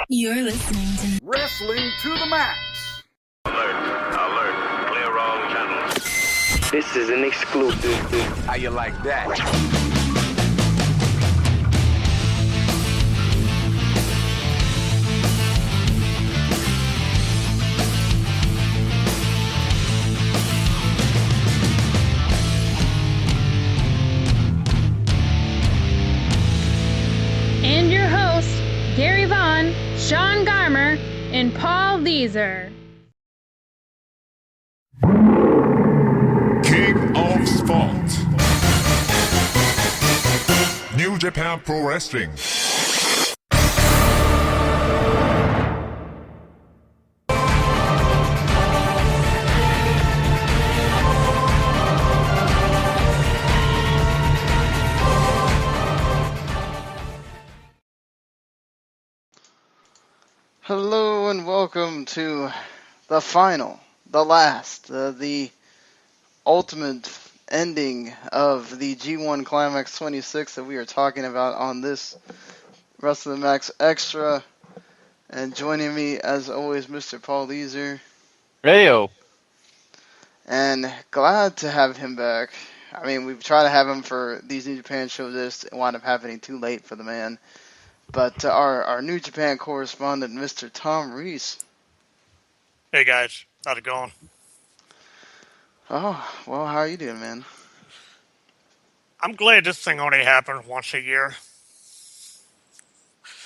You're listening to Wrestling to the Max. Alert. Clear all channels. This is an exclusive. How you like that? And your hosts, Gary Vaughn, Sean Garmer, and Paul Vieser. King of Sport. New Japan Pro Wrestling. Hello and welcome to the final, the last, the ultimate ending of the G1 Climax 26 that we are talking about on this Wrestle to the Max Extra. And joining me, as always, Mr. Paul Leeser. Heyo. And glad to have him back. I mean, we've tried to have him for these New Japan shows. This wound up happening too late for the man. But our New Japan correspondent, Mr. Tom Reese. Hey guys, how's it going? Oh, well, how are you doing, man? I'm glad this thing only happens once a year.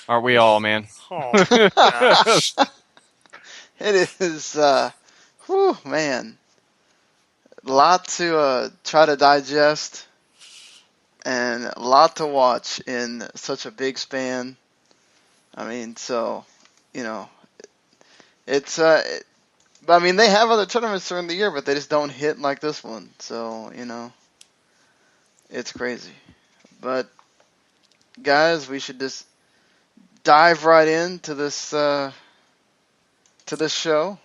Aren't we all, man? Oh, gosh. It is, whew, man. A lot to try to digest and a lot to watch in such a big span. I mean, so, you know, it's, but I mean, they have other tournaments during the year, but they just don't hit like this one. So, you know, it's crazy. But, guys, we should just dive right into this show,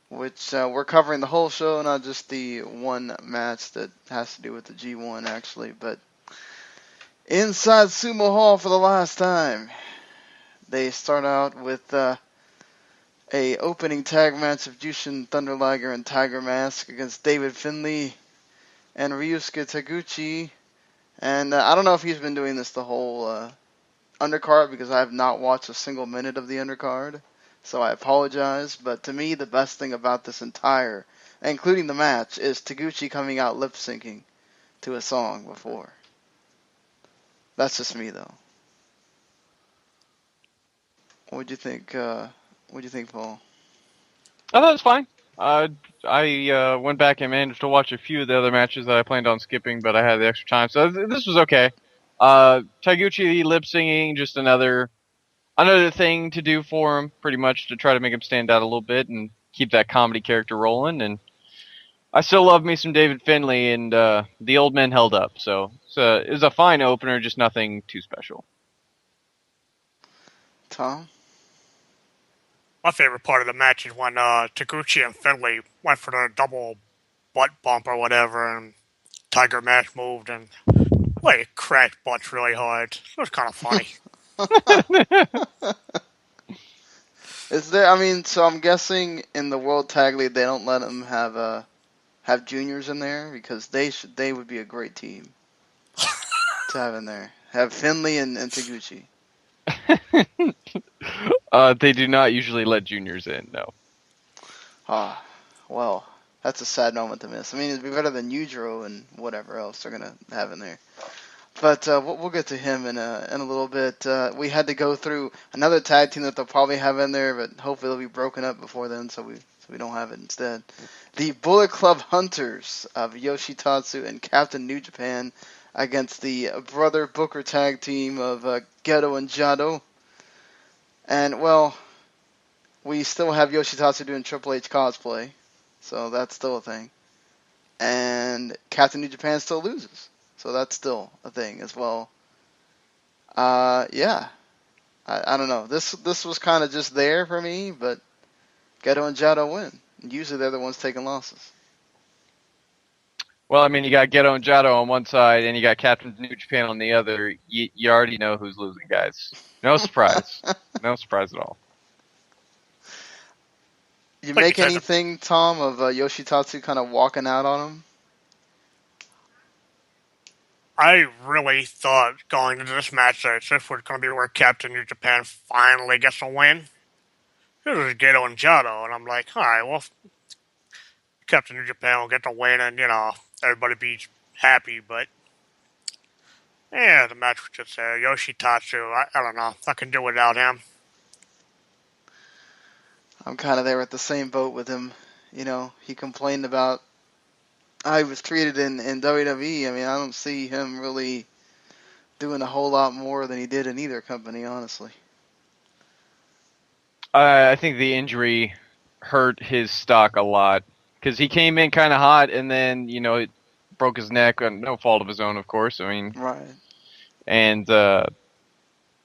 which we're covering the whole show, not just the one match that has to do with the G1, actually. But inside Sumo Hall for the last time, they start out with a opening tag match of Jushin Thunder Liger and Tiger Mask against David Finlay and Ryusuke Taguchi. And I don't know if he's been doing this the whole undercard, because I have not watched a single minute of the undercard, so I apologize. But to me, the best thing about this entire, including the match, is Taguchi coming out lip syncing to a song before. That's just me, though. What'd you think? What'd you think, Paul? I thought it was fine. I went back and managed to watch a few of the other matches that I planned on skipping, but I had the extra time, so this was okay. Taguchi lip singing, just another thing to do for him, pretty much to try to make him stand out a little bit and keep that comedy character rolling. And I still love me some David Finlay, and the old men held up. So it was a fine opener, just nothing too special. Tom? My favorite part of the match is when Taguchi and Finlay went for the double butt bump or whatever, and Tiger Mask moved, and he cracked butts really hard. It was kind of funny. Is there? I mean, so I'm guessing in the World Tag League they don't let them have juniors in there, because they would be a great team to have in there. Have Finlay and Taguchi. They do not usually let juniors in, no. Ah, well, that's a sad moment to miss. I mean, it'd be better than Yujiro and whatever else they're gonna have in there. But we'll get to him in a little bit. We had to go through another tag team that they'll probably have in there, but hopefully they'll be broken up before then, so we don't have it instead. The Bullet Club Hunters of Yoshitatsu and Captain New Japan against the Brother Booker tag team of Goto and Jado. And, well, we still have Yoshitatsu doing Triple H cosplay, so that's still a thing. And Captain New Japan still loses, so that's still a thing as well. Yeah. I don't know. This was kind of just there for me, but Goto and Jado win. Usually they're the ones taking losses. Well, I mean, you got Goto and Jado on one side, and you got Captain New Japan on the other. You already know who's losing, guys. No surprise. No surprise at all. You Like you make said, anything, Tom, of Yoshitatsu kind of walking out on him? I really thought going into this match that this was going to be where Captain New Japan finally gets a win. This is Goto and Jado, and I'm like, all right, well, Captain New Japan will get the win, and everybody be happy. But yeah, the match was just there. Yoshitatsu, I don't know, I can do without him. I'm kind of there at the same boat with him. He complained about how he was treated in WWE. I mean, I don't see him really doing a whole lot more than he did in either company, honestly. I think the injury hurt his stock a lot because he came in kind of hot and then it broke his neck, no fault of his own, of course. I mean, Right. and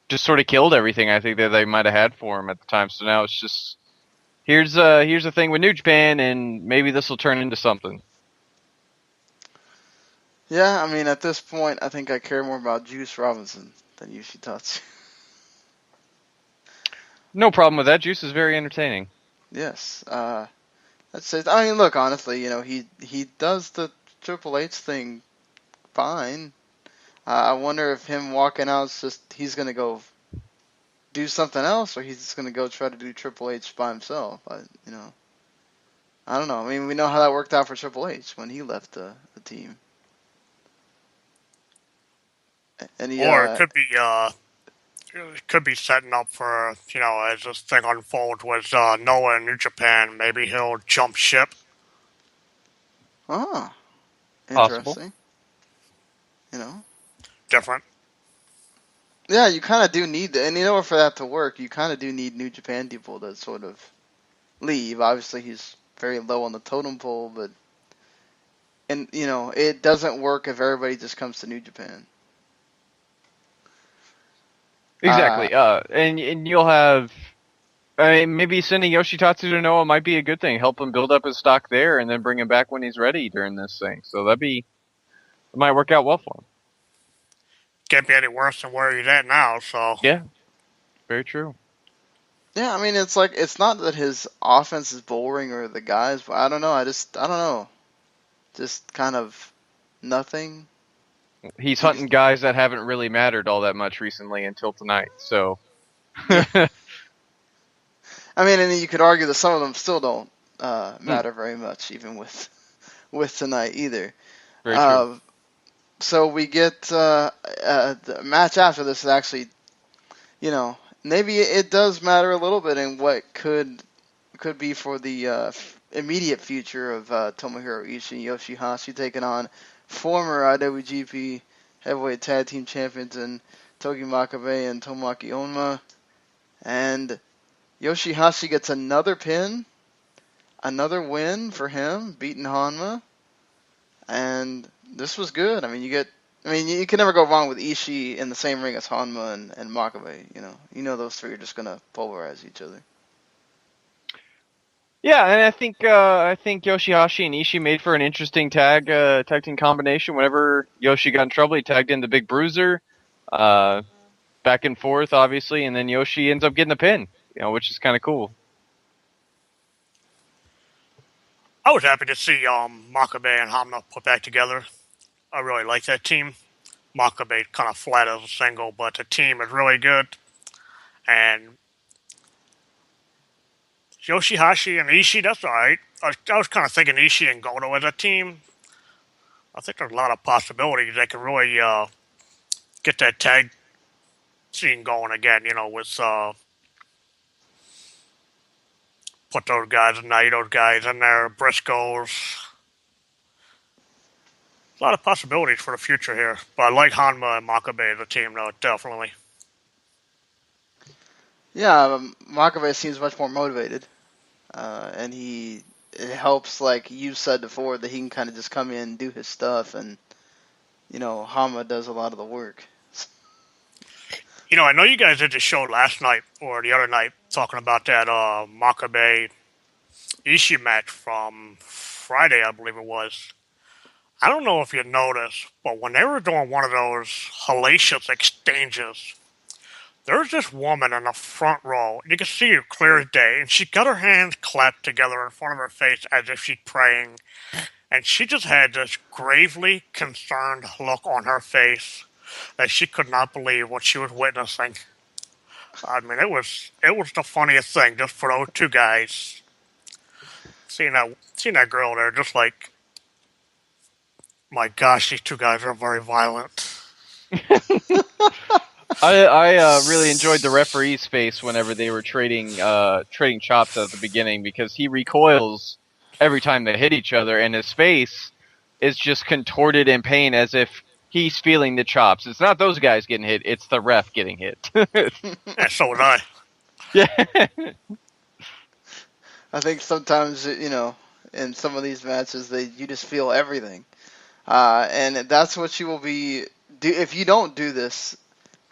just sort of killed everything I think that they might have had for him at the time. So now it's just here's the thing with New Japan, and maybe this will turn into something. Yeah, I mean, at this point, I think I care more about Juice Robinson than Yoshitatsu. No problem with that. Juice is very entertaining. Yes. That's it. I mean, look, honestly, he does the Triple H thing fine. I wonder if him walking out is just he's gonna go do something else, or he's just gonna go try to do Triple H by himself. I don't know. I mean, we know how that worked out for Triple H when he left the team. And Or it could be setting up for, as this thing unfolds with Noah in New Japan, maybe he'll jump ship. Oh, Possible. interesting. Different. Yeah, you kind of do need, and for that to work, you kind of do need New Japan people to sort of leave. Obviously, he's very low on the totem pole, but, and it doesn't work if everybody just comes to New Japan. Exactly. And you'll have, maybe sending Yoshitatsu to Noah might be a good thing. Help him build up his stock there, and then bring him back when he's ready during this thing. So it might work out well for him. Can't be any worse than where he's at now, so. Yeah, very true. Yeah, I mean, it's like, it's not that his offense is boring or the guys, but I don't know. I don't know. Just kind of nothing. He's hunting guys that haven't really mattered all that much recently until tonight, so. I mean, and you could argue that some of them still don't matter very much, even with tonight either. Very true. So we get the match after this is actually, maybe it does matter a little bit in what could be for the immediate future of Tomohiro Ishii and Yoshihashi taking on former IWGP Heavyweight Tag Team Champions and Togi Makabe and Tomoaki Honma. And Yoshihashi gets another pin, another win for him, beating Honma. And this was good. I mean, you can never go wrong with Ishii in the same ring as Honma and Makabe. Those three are just gonna pulverize each other. Yeah, and I think Yoshihashi and Ishii made for an interesting tag team combination. Whenever Yoshi got in trouble, he tagged in the Big Bruiser, back and forth, obviously, and then Yoshi ends up getting the pin, which is kind of cool. I was happy to see Makabe and Hamna put back together. I really like that team. Makabe kind of flat as a single, but the team is really good. And Yoshihashi and Ishii, that's alright. I was kind of thinking Ishii and Goto as a team. I think there's a lot of possibilities they can really get that tag scene going again, with put those guys and Naito's guys in there, Briscoes. A lot of possibilities for the future here. But I like Hanma and Makabe as a team, though, definitely. Yeah, Makabe seems much more motivated. And it helps, like you said before, that he can kind of just come in and do his stuff, and, Hama does a lot of the work. I know you guys did the show last night, or the other night, talking about that Makabe Ishii match from Friday, I believe it was. I don't know if you noticed, but when they were doing one of those hellacious exchanges, There was this woman in the front row. You could see her clear as day, and she got her hands clapped together in front of her face as if she's praying. And she just had this gravely concerned look on her face that she could not believe what she was witnessing. I mean, it was the funniest thing just for those two guys. Seeing that girl there, just like, my gosh, these two guys are very violent. I really enjoyed the referee's face whenever they were trading chops at the beginning, because he recoils every time they hit each other, and his face is just contorted in pain as if he's feeling the chops. It's not those guys getting hit, it's the ref getting hit. Yeah, so would I. Yeah. I think sometimes, in some of these matches, you just feel everything. And that's what you will be... if you don't do this,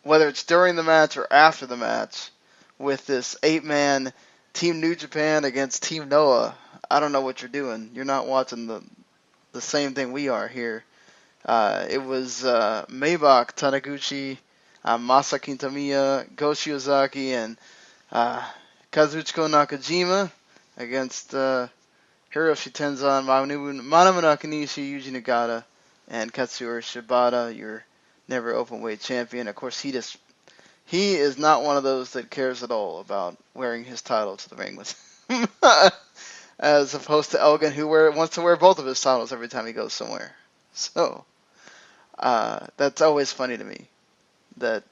whether it's during the match or after the match, with this 8-man Team New Japan against Team Noah, I don't know what you're doing. You're not watching the same thing we are here. It was Maybach, Taniguchi, Masa Kitamiya, Go Shiozaki, and Kazuchika Nakajima against Hiroshi Tenzan, Manabu Nakanishi, Yuji Nagata, and Katsura Shibata, your never openweight champion. Of course, he is not one of those that cares at all about wearing his title to the ring with him. As opposed to Elgin, who wants to wear both of his titles every time he goes somewhere. So, that's always funny to me. That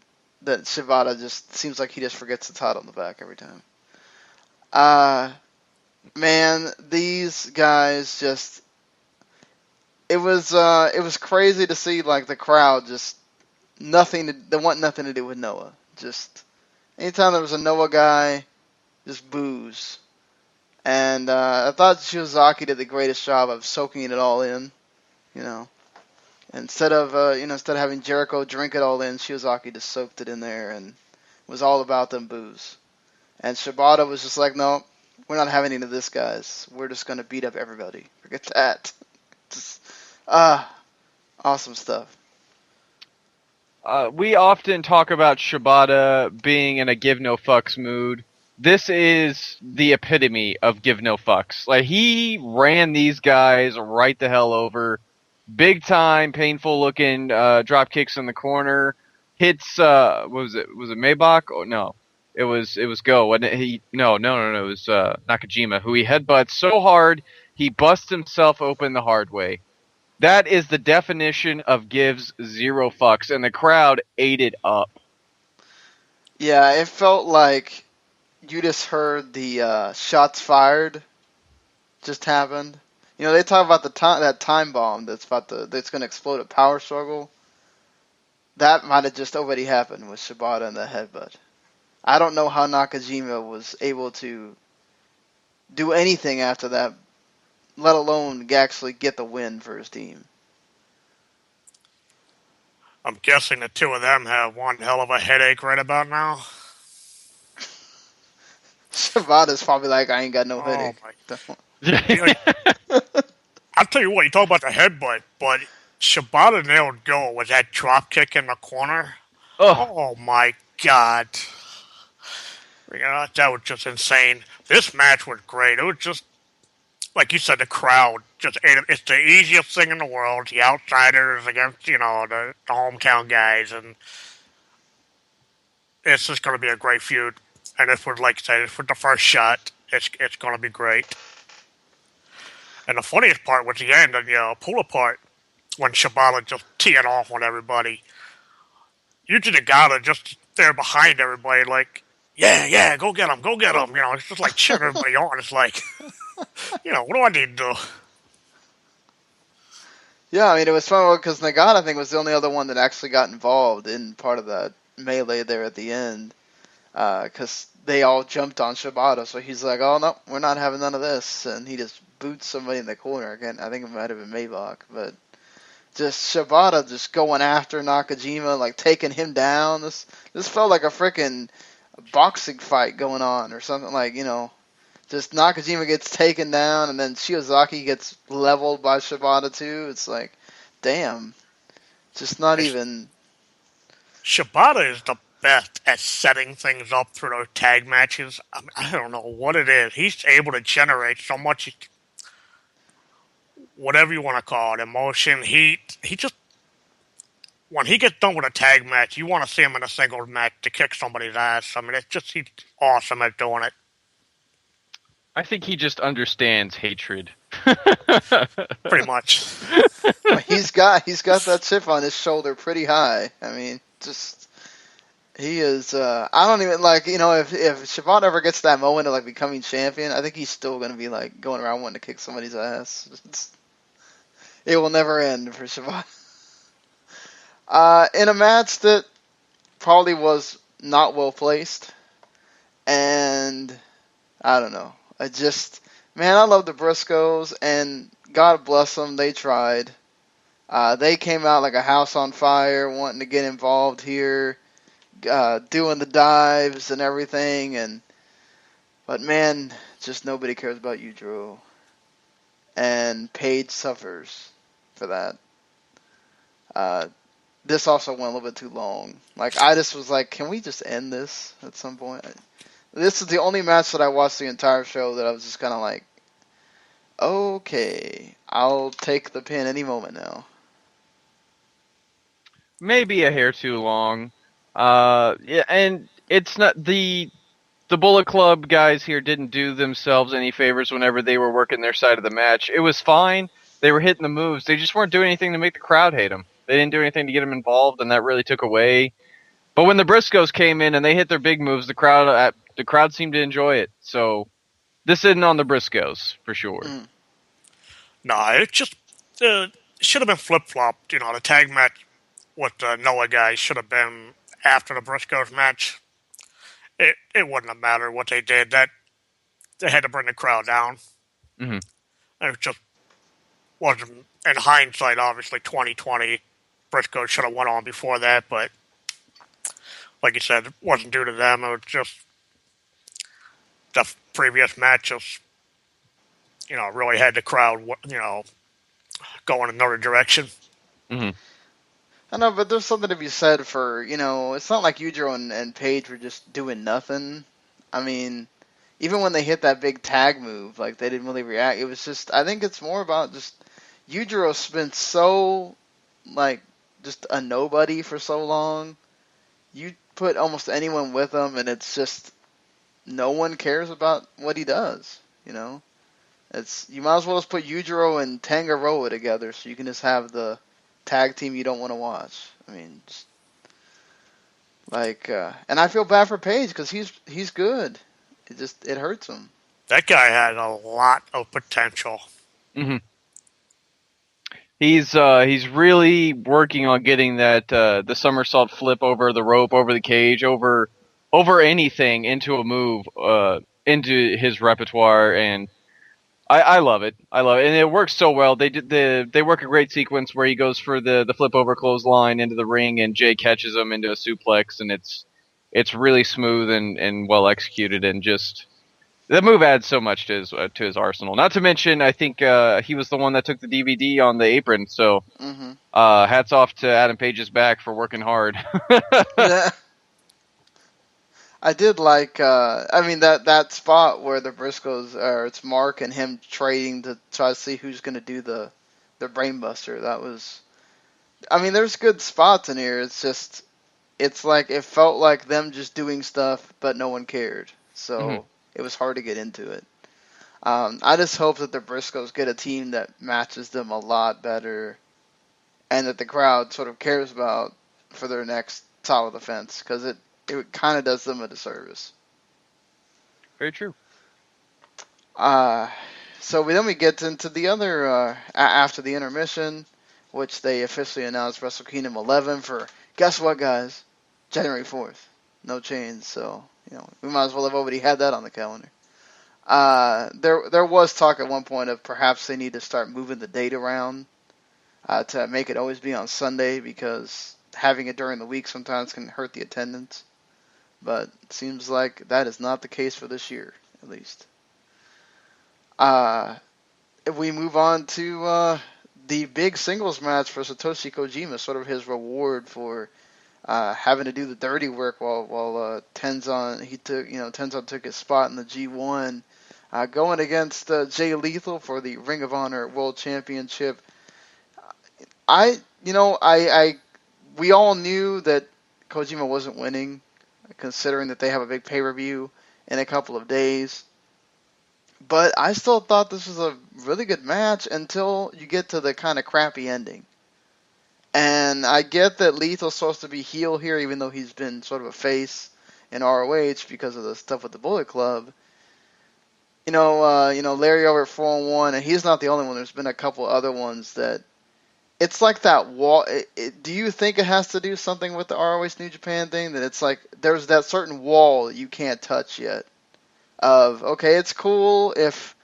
Shibata just seems like he just forgets the title in the back every time. Man, these guys just... It was crazy to see, like, the crowd just... They want nothing to do with Noah. Just... Anytime there was a Noah guy, just boos. And I thought Shiozaki did the greatest job of soaking it all in, Instead of having Jericho drink it all in, Shiozaki just soaked it in there and was all about them boos. And Shibata was just like, no, we're not having any of this, guys. We're just going to beat up everybody. Forget that. Just, awesome stuff. We often talk about Shibata being in a give no fucks mood. This is the epitome of give no fucks. Like, he ran these guys right the hell over. Big time, painful looking drop kicks in the corner. Hits, what was it? Was it Maybach? Oh, no. It was Go. Wasn't it? No. It was Nakajima, who he headbutts so hard, he busts himself open the hard way. That is the definition of gives zero fucks, and the crowd ate it up. Yeah, it felt like you just heard the shots fired just happened. They talk about that time bomb that's going to explode at Power Struggle. That might have just already happened with Shibata and the headbutt. I don't know how Nakajima was able to do anything after that, let alone actually get the win for his team. I'm guessing the two of them have one hell of a headache right about now. Shibata's probably like, I ain't got no headache. I'll tell you what, you talk about the headbutt, but Shibata nailed Go with that drop kick in the corner. Oh my god. That was just insane. This match was great. It was just, like you said, the crowd just ate it. It's the easiest thing in the world. The outsiders against, the hometown guys, and it's just going to be a great feud. And this was, like I said, it's for the first shot. It's going to be great. And the funniest part was the end, the pull apart, when Shibata just teeing off on everybody. Yuji Nagata just there behind everybody, like, yeah, go get him. It's just like cheering everybody on. It's like, what do I need to do? Yeah, I mean, it was fun because Nagata, I think, was the only other one that actually got involved in part of that melee there at the end. Because they all jumped on Shibata, so he's like, oh, no, we're not having none of this. And he just boots somebody in the corner. Again, I think it might have been Maybach, but just Shibata just going after Nakajima, like taking him down. This felt like a freaking boxing fight going on or something, like, just Nakajima gets taken down and then Shiozaki gets leveled by Shibata too. It's like, damn. Just not even... Shibata is the best at setting things up through those tag matches. I mean, I don't know what it is. He's able to generate so much, whatever you want to call it, emotion, heat. He just, when he gets done with a tag match, you want to see him in a singles match to kick somebody's ass. I mean, it's just, he's awesome at doing it. I think he just understands hatred. Pretty much. He's got that chip on his shoulder pretty high. I mean, just he is. I don't even like, you know, if Siobhan ever gets that moment of like becoming champion, I think he's still gonna be like going around wanting to kick somebody's ass. It will never end for Siobhan. In a match that probably was not well placed, and I don't know. I love the Briscoes, and God bless them, they tried. They came out like a house on fire, wanting to get involved here, doing the dives and everything, but man, just nobody cares about you, Drew. And Paige suffers for that. This also went a little bit too long. Like, I just was like, can we just end this at some point? This is the only match that I watched the entire show that I was just kind of like, okay, I'll take the pin any moment now. Maybe a hair too long. Yeah, and it's not the Bullet Club guys here didn't do themselves any favors whenever they were working their side of the match. It was fine. They were hitting the moves. They just weren't doing anything to make the crowd hate them. They didn't do anything to get them involved, and that really took away. But when the Briscoes came in and they hit their big moves, the crowd seemed to enjoy it. So this isn't on the Briscoes for sure. Nah, it just should have been flip-flopped. You know, the tag match with the Noah guys should have been after the Briscoes match. It wouldn't have mattered what they did. That they had to bring the crowd down. Mm-hmm. And it just wasn't, in hindsight, obviously 2020. Briscoes should have went on before that, but like you said, it wasn't due to them. It was just the previous matches, you know, really had the crowd, you know, going another direction. Mm-hmm. I know, but there's something to be said for, you know, it's not like Yujiro and Paige were just doing nothing. I mean, even when they hit that big tag move, like, they didn't really react. It was just, I think it's more about just, Yujiro's been so, like, just a nobody for so long. You put almost anyone with him, and it's just, no one cares about what he does, you know? You might as well just put Yujiro and Tangaroa together so you can just have the tag team you don't want to watch. I mean, just, like, and I feel bad for Paige because he's good. It hurts him. That guy had a lot of potential. Mm-hmm. He's really working on getting that the somersault flip over the rope, over the cage, over anything into a move, into his repertoire, and I love it. I love it, and it works so well. They work a great sequence where he goes for the flip over clothesline into the ring, and Jay catches him into a suplex, and it's really smooth and well executed, and just the move adds so much to his arsenal. Not to mention, I think he was the one that took the DVD on the apron. So, hats off to Adam Page's back for working hard. Yeah. I did like, that spot where the Briscoes, it's Mark and him trading to try to see who's going to do the Brainbuster. That was, there's good spots in here. It's just, it's like, it felt like them just doing stuff, but no one cared. So, It was hard to get into it. I just hope that the Briscoes get a team that matches them a lot better and that the crowd sort of cares about for their next title defense, because it kind of does them a disservice. Very true. So we get into the other, after the intermission, which they officially announced Wrestle Kingdom 11 for, guess what, guys? January 4th. No change, so, you know, we might as well have already had that on the calendar. There was talk at one point of perhaps they need to start moving the date around to make it always be on Sunday, because having it during the week sometimes can hurt the attendance. But it seems like that is not the case for this year, at least. If we move on to the big singles match for Satoshi Kojima, sort of his reward for having to do the dirty work while Tenzan took his spot in the G1, going against Jay Lethal for the Ring of Honor World Championship. We all knew that Kojima wasn't winning, considering that they have a big pay-per-view in a couple of days. But I still thought this was a really good match until you get to the kind of crappy ending. And I get that Lethal's supposed to be heel here, even though he's been sort of a face in ROH because of the stuff with the Bullet Club. Larry over at 4-1, and he's not the only one. There's been a couple other ones that it's like that wall. Do you think it has to do something with the ROH New Japan thing? That it's like there's that certain wall that you can't touch yet. Okay, it's cool if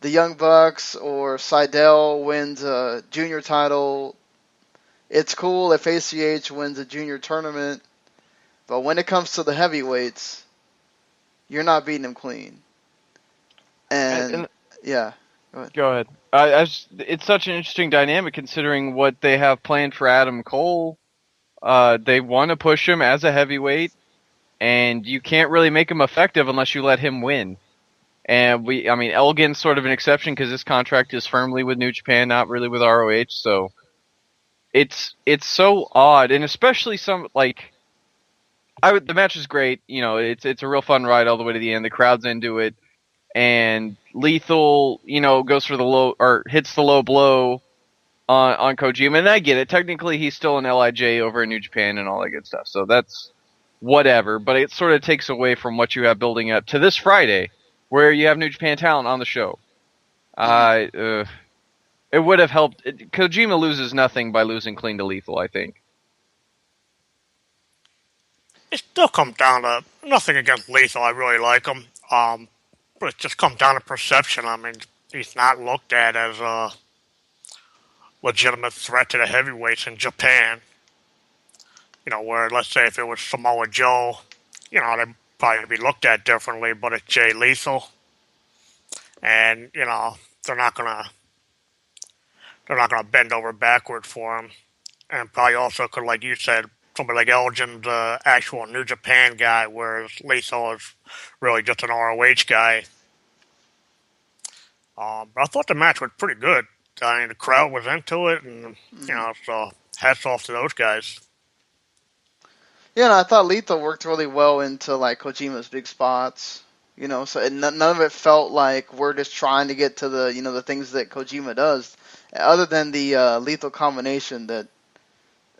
the Young Bucks or Seidel wins a junior title. It's cool if ACH wins a junior tournament. But when it comes to the heavyweights, you're not beating them clean. And yeah. Go ahead. It's such an interesting dynamic considering what they have planned for Adam Cole. They want to push him as a heavyweight, and you can't really make him effective unless you let him win. And Elgin's sort of an exception because his contract is firmly with New Japan, not really with ROH. So it's so odd, and especially the match is great. It's a real fun ride all the way to the end. The crowd's into it. And Lethal, goes for the low, or hits the low blow on Kojima. And I get it. Technically, he's still an LIJ over in New Japan and all that good stuff. So that's whatever. But it sort of takes away from what you have building up to this Friday, where you have New Japan talent on the show. It would have helped. Kojima loses nothing by losing clean to Lethal, I think. It still comes down to nothing against Lethal. I really like him. But it just comes down to perception. He's not looked at as a legitimate threat to the heavyweights in Japan. Where, let's say, if it was Samoa Joe, they'd probably be looked at differently, but it's Jay Lethal. And, they're not gonna bend over backward for him. And probably also could, like you said, somebody like Elgin's actual New Japan guy, whereas Lethal is really just an ROH guy. But I thought the match was pretty good. The crowd was into it, and so hats off to those guys. Yeah, and I thought Lethal worked really well into like Kojima's big spots. So none of it felt like we're just trying to get to the the things that Kojima does, other than the Lethal combination that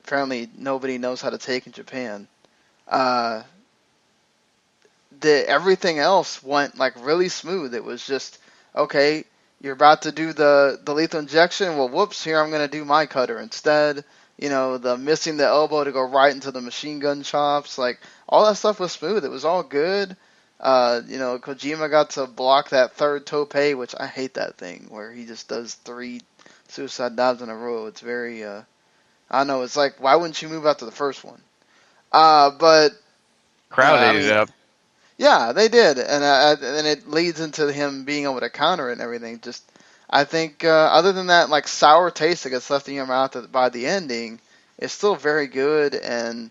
apparently nobody knows how to take in Japan. Everything else went like really smooth. It was just, okay, you're about to do the lethal injection. Well, whoops, here I'm going to do my cutter instead. The missing the elbow to go right into the machine gun chops. Like, all that stuff was smooth. It was all good. Kojima got to block that third tope, which I hate that thing, where he just does 3 suicide dives in a row. It's very, I don't know, it's like, why wouldn't you move after the first one? But crowd ate it up. Yeah, they did, and it leads into him being able to counter it and everything. Just, I think, other than that, like sour taste that gets left in your mouth by the ending, it's still very good. And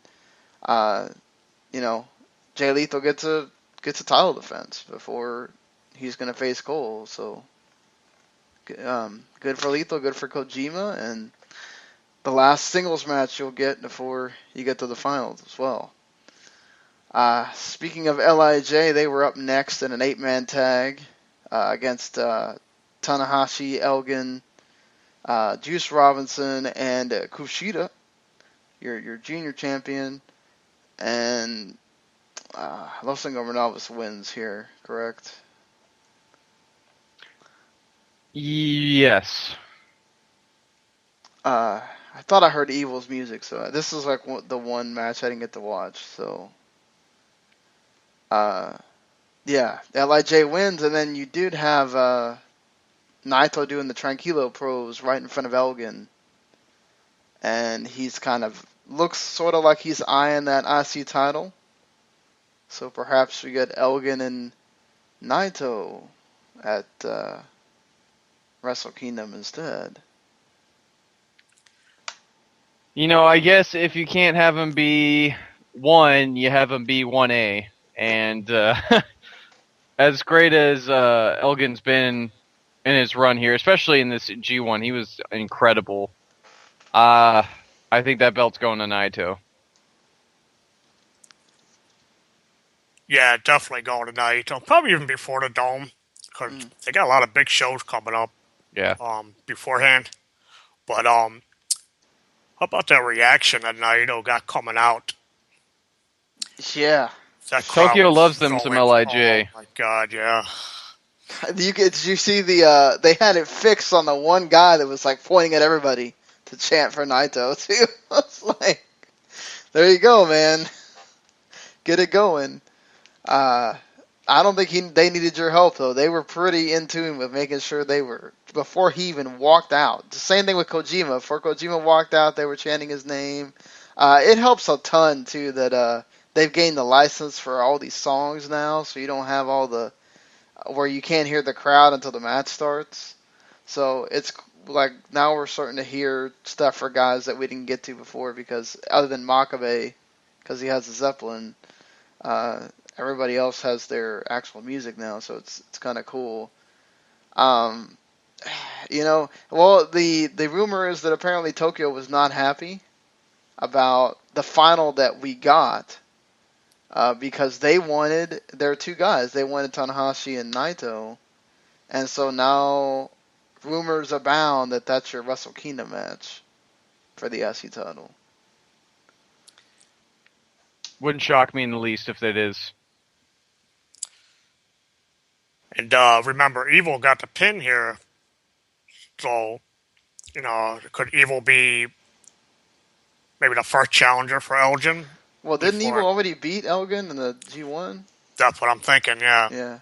Jay Lethal gets a title defense before he's going to face Cole. So good for Lethal, good for Kojima, and the last singles match you'll get before you get to the finals as well. Speaking of LIJ, they were up next in an 8-man tag against Tanahashi, Elgin, Juice Robinson, and Kushida, your junior champion. And Los Ingobernables wins here, correct? Yes. I thought I heard Evil's music, so this is like the one match I didn't get to watch, so... yeah, LIJ wins, and then you did have Naito doing the Tranquilo pros right in front of Elgin. And he's looks sort of like he's eyeing that IC title. So perhaps we get Elgin and Naito at Wrestle Kingdom instead. You know, I guess if you can't have him be 1, you have him be 1A. And as great as Elgin's been in his run here, especially in this G1, he was incredible. I think that belt's going to Naito. Yeah, definitely going tonight. Probably even before the Dome, because they got a lot of big shows coming up. Yeah. Beforehand. But how about that reaction that Naito got coming out? Yeah. That crowd Tokyo was loves them so some into- LIJ. Oh my god, yeah. Did you see they had it fixed on the one guy that was like pointing at everybody to chant for Naito too. I was like, there you go, man. Get it going. I don't think they needed your help though. They were pretty in tune with making sure they were before he even walked out. The same thing with Kojima. Before Kojima walked out, they were chanting his name. It helps a ton too that they've gained the license for all these songs now, so you don't have all the where you can't hear the crowd until the match starts. So it's like now we're starting to hear stuff for guys that we didn't get to before because other than Makabe, because he has the Zeppelin, everybody else has their actual music now. So it's kind of cool. Well, the rumor is that apparently Tokyo was not happy about the final that we got. Because they wanted their 2 guys. They wanted Tanahashi and Naito. And so now rumors abound that that's your Wrestle Kingdom match for the IC title. Wouldn't shock me in the least if that is. And remember, Evil got the pin here. So, could Evil be maybe the first challenger for Elgin? Well, didn't Evil already beat Elgin in the G1? That's what I'm thinking, yeah. Yeah.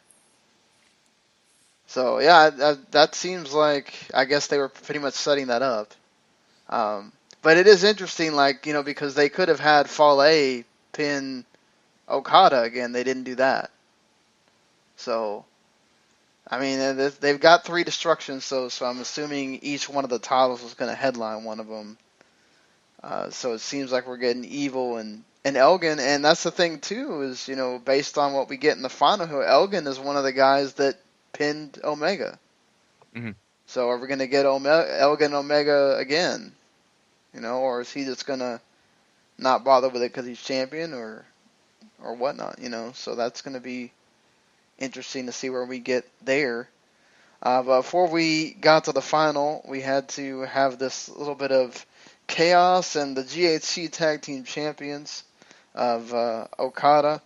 So, yeah, that seems like, I guess they were pretty much setting that up. But it is interesting, because they could have had Fale pin Okada again. They didn't do that. So, I mean, they've got 3 destructions, so I'm assuming each one of the titles was going to headline one of them. So it seems like we're getting Evil and Elgin, and that's the thing too is based on what we get in the final, Elgin is one of the guys that pinned Omega. Mm-hmm. So are we going to get Elgin Omega again? Or is he just going to not bother with it because he's champion or whatnot? So that's going to be interesting to see where we get there. But before we got to the final, we had to have this little bit of chaos, and the GHC Tag Team Champions of Okada,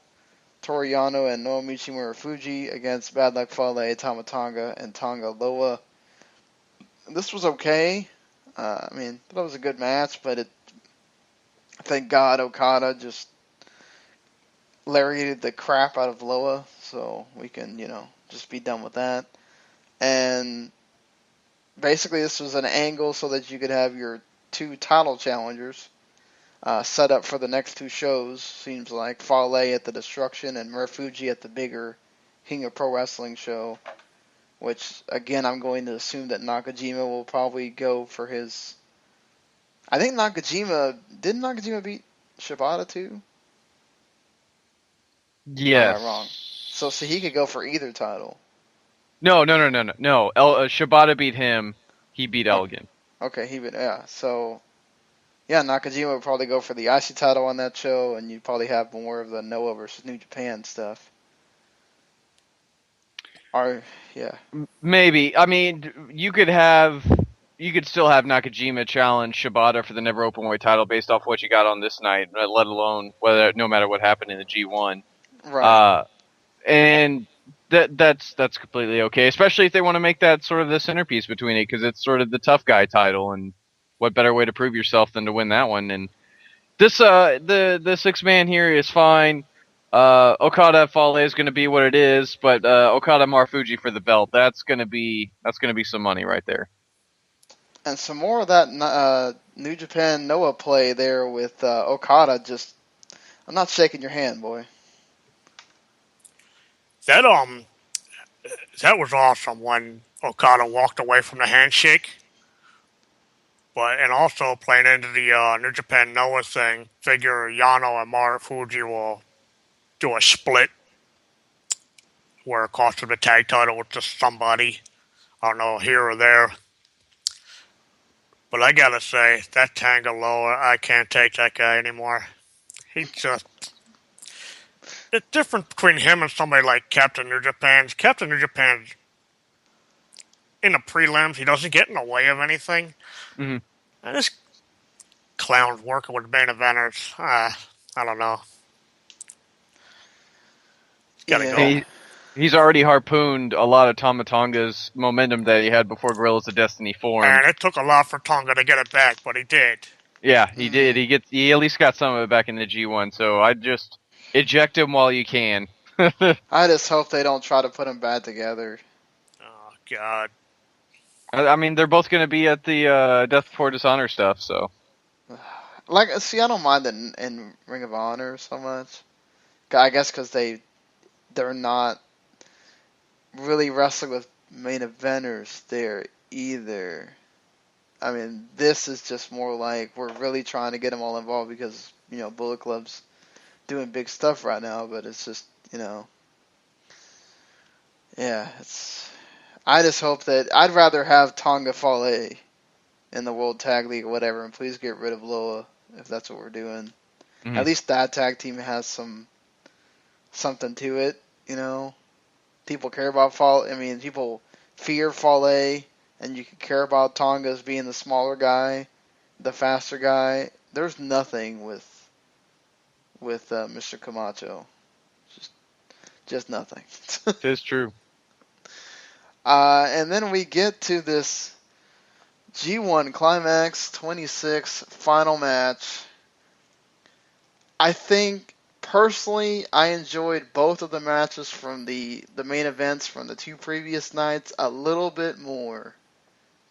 Toru Yano, and Naomichi Murafuji against Bad Luck Fale, Tama Tonga, and Tonga Loa. This was okay. I thought it was a good match, but thank God Okada just lariated the crap out of Loa, so we can, just be done with that. And basically this was an angle so that you could have your 2 title challengers set up for the next 2 shows, seems like. Fale at the Destruction and Murafuji at the bigger King of Pro Wrestling show, which, again, I'm going to assume that Nakajima will probably go for his... I think didn't Nakajima beat Shibata too? Yes. Am I wrong? So he could go for either title. No. Shibata beat him. He beat Elgin. Okay, So, yeah, Nakajima would probably go for the IC title on that show, and you'd probably have more of the Noah versus New Japan stuff. Yeah. Maybe. You could still have Nakajima challenge Shibata for the never openweight title based off what you got on this night, let alone no matter what happened in the G1. Right. And that's completely okay, especially if they want to make that sort of the centerpiece between it, because it's sort of the tough guy title, and what better way to prove yourself than to win that one? And this the 6-man here is fine. Okada Fale is going to be what it is, but Okada Marufuji for the belt, that's going to be some money right there. And some more of that New Japan Noah play there with Okada. I'm not shaking your hand, boy. That was awesome when Okada walked away from the handshake. and also playing into the New Japan Noah thing, figure Yano and Marufuji will do a split where it costs them the tag title with just somebody, I don't know, here or there. But I gotta say, that Tangaloa, I can't take that guy anymore. He just... The difference between him and somebody like Captain New Japan, in the prelims, he doesn't get in the way of anything. Mm-hmm. And this clown's working with main eventers. I don't know. Gotta go. He's already harpooned a lot of Tama Tonga's momentum that he had before Guerrillas of Destiny formed. And it took a lot for Tonga to get it back, but he did. Yeah, he did. He at least got some of it back in the G1, so I'd just eject him while you can. I just hope they don't try to put them bad together. Oh, God. I mean, they're both going to be at the Death Before Dishonor stuff, so. Like, see, I don't mind in Ring of Honor so much. I guess because they're not really wrestling with main eventers there either. I mean, this is just more like we're really trying to get them all involved because, Bullet Club's doing big stuff right now, but it's just, yeah, I just hope that I'd rather have Tonga Fale in the World Tag League or whatever, and please get rid of Loa if that's what we're doing. Mm-hmm. At least that tag team has something to it, People care about Fale. I mean, people fear Fale, and you can care about Tonga as being the smaller guy, the faster guy. There's nothing with Mr. Camacho. Just nothing. It is true. And then we get to this G1 Climax 26 final match. I think, personally, I enjoyed both of the matches from the main events from the two previous nights a little bit more.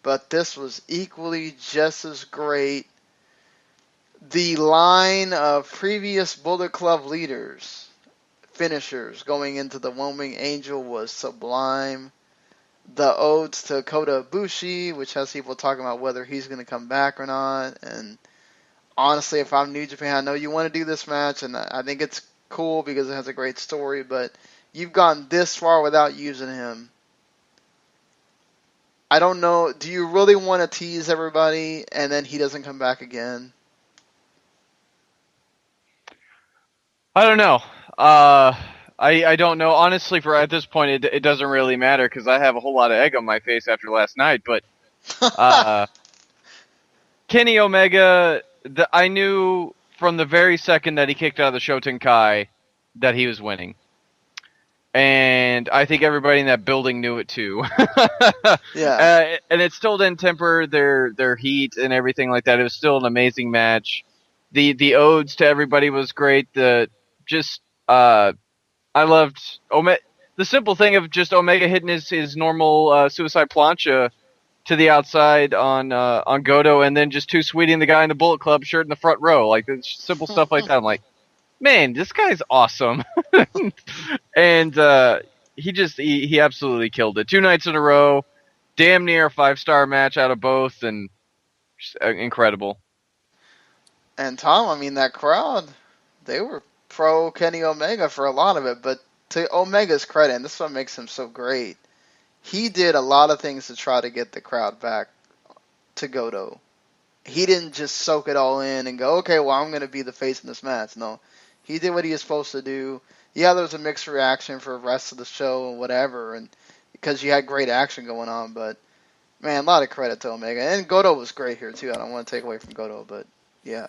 But this was equally just as great. The line of previous Bullet Club leaders, finishers, going into the Wyoming Angel was sublime. The odes to Kota Ibushi, which has people talking about whether he's going to come back or not. And honestly, if I'm New Japan, I know you want to do this match, and I think it's cool because it has a great story, but you've gone this far without using him. I don't know. Do you really want to tease everybody and then he doesn't come back again? I don't know. I don't know. Honestly, at this point, it doesn't really matter because I have a whole lot of egg on my face after last night. But Kenny Omega, I knew from the very second that he kicked out of the Shotenkai that he was winning. And I think everybody in that building knew it too. Yeah. And it still didn't temper their heat and everything like that. It was still an amazing match. The odes to everybody was great. I loved the simple thing of just Omega hitting his normal suicide plancha to the outside on Goto, and then just too sweeting the guy in the Bullet Club shirt in the front row. Like simple stuff like that. I'm like, man, this guy's awesome. And he absolutely killed it. 2 nights in a row, damn near a 5-star match out of both, and just, incredible. And Tom, I mean, that crowd, they were pro Kenny Omega for a lot of it, but to Omega's credit, and this is what makes him so great, he did a lot of things to try to get the crowd back to Goto. He didn't just soak it all in and go, okay, well, I'm going to be the face in this match. No, he did what he was supposed to do. Yeah, there was a mixed reaction for the rest of the show and whatever, and because you had great action going on, but, man, a lot of credit to Omega. And Goto was great here, too. I don't want to take away from Goto, but, yeah.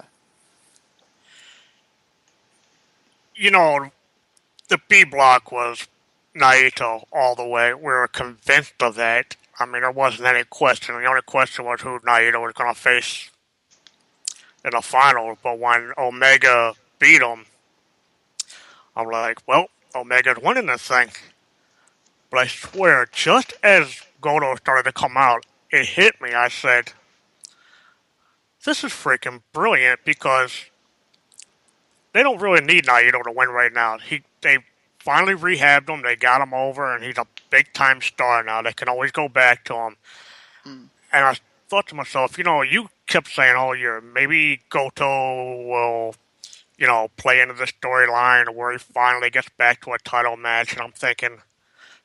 The B block was Naito all the way. We were convinced of that. I mean, there wasn't any question. The only question was who Naito was going to face in the final. But when Omega beat him, I'm like, well, Omega's winning this thing. But I swear, just as Goto started to come out, it hit me. I said, this is freaking brilliant because they don't really need Naito to win right now. They finally rehabbed him. They got him over, and he's a big-time star now. They can always go back to him. And thought to myself, you kept saying all year, maybe Goto will, play into the storyline where he finally gets back to a title match. And I'm thinking,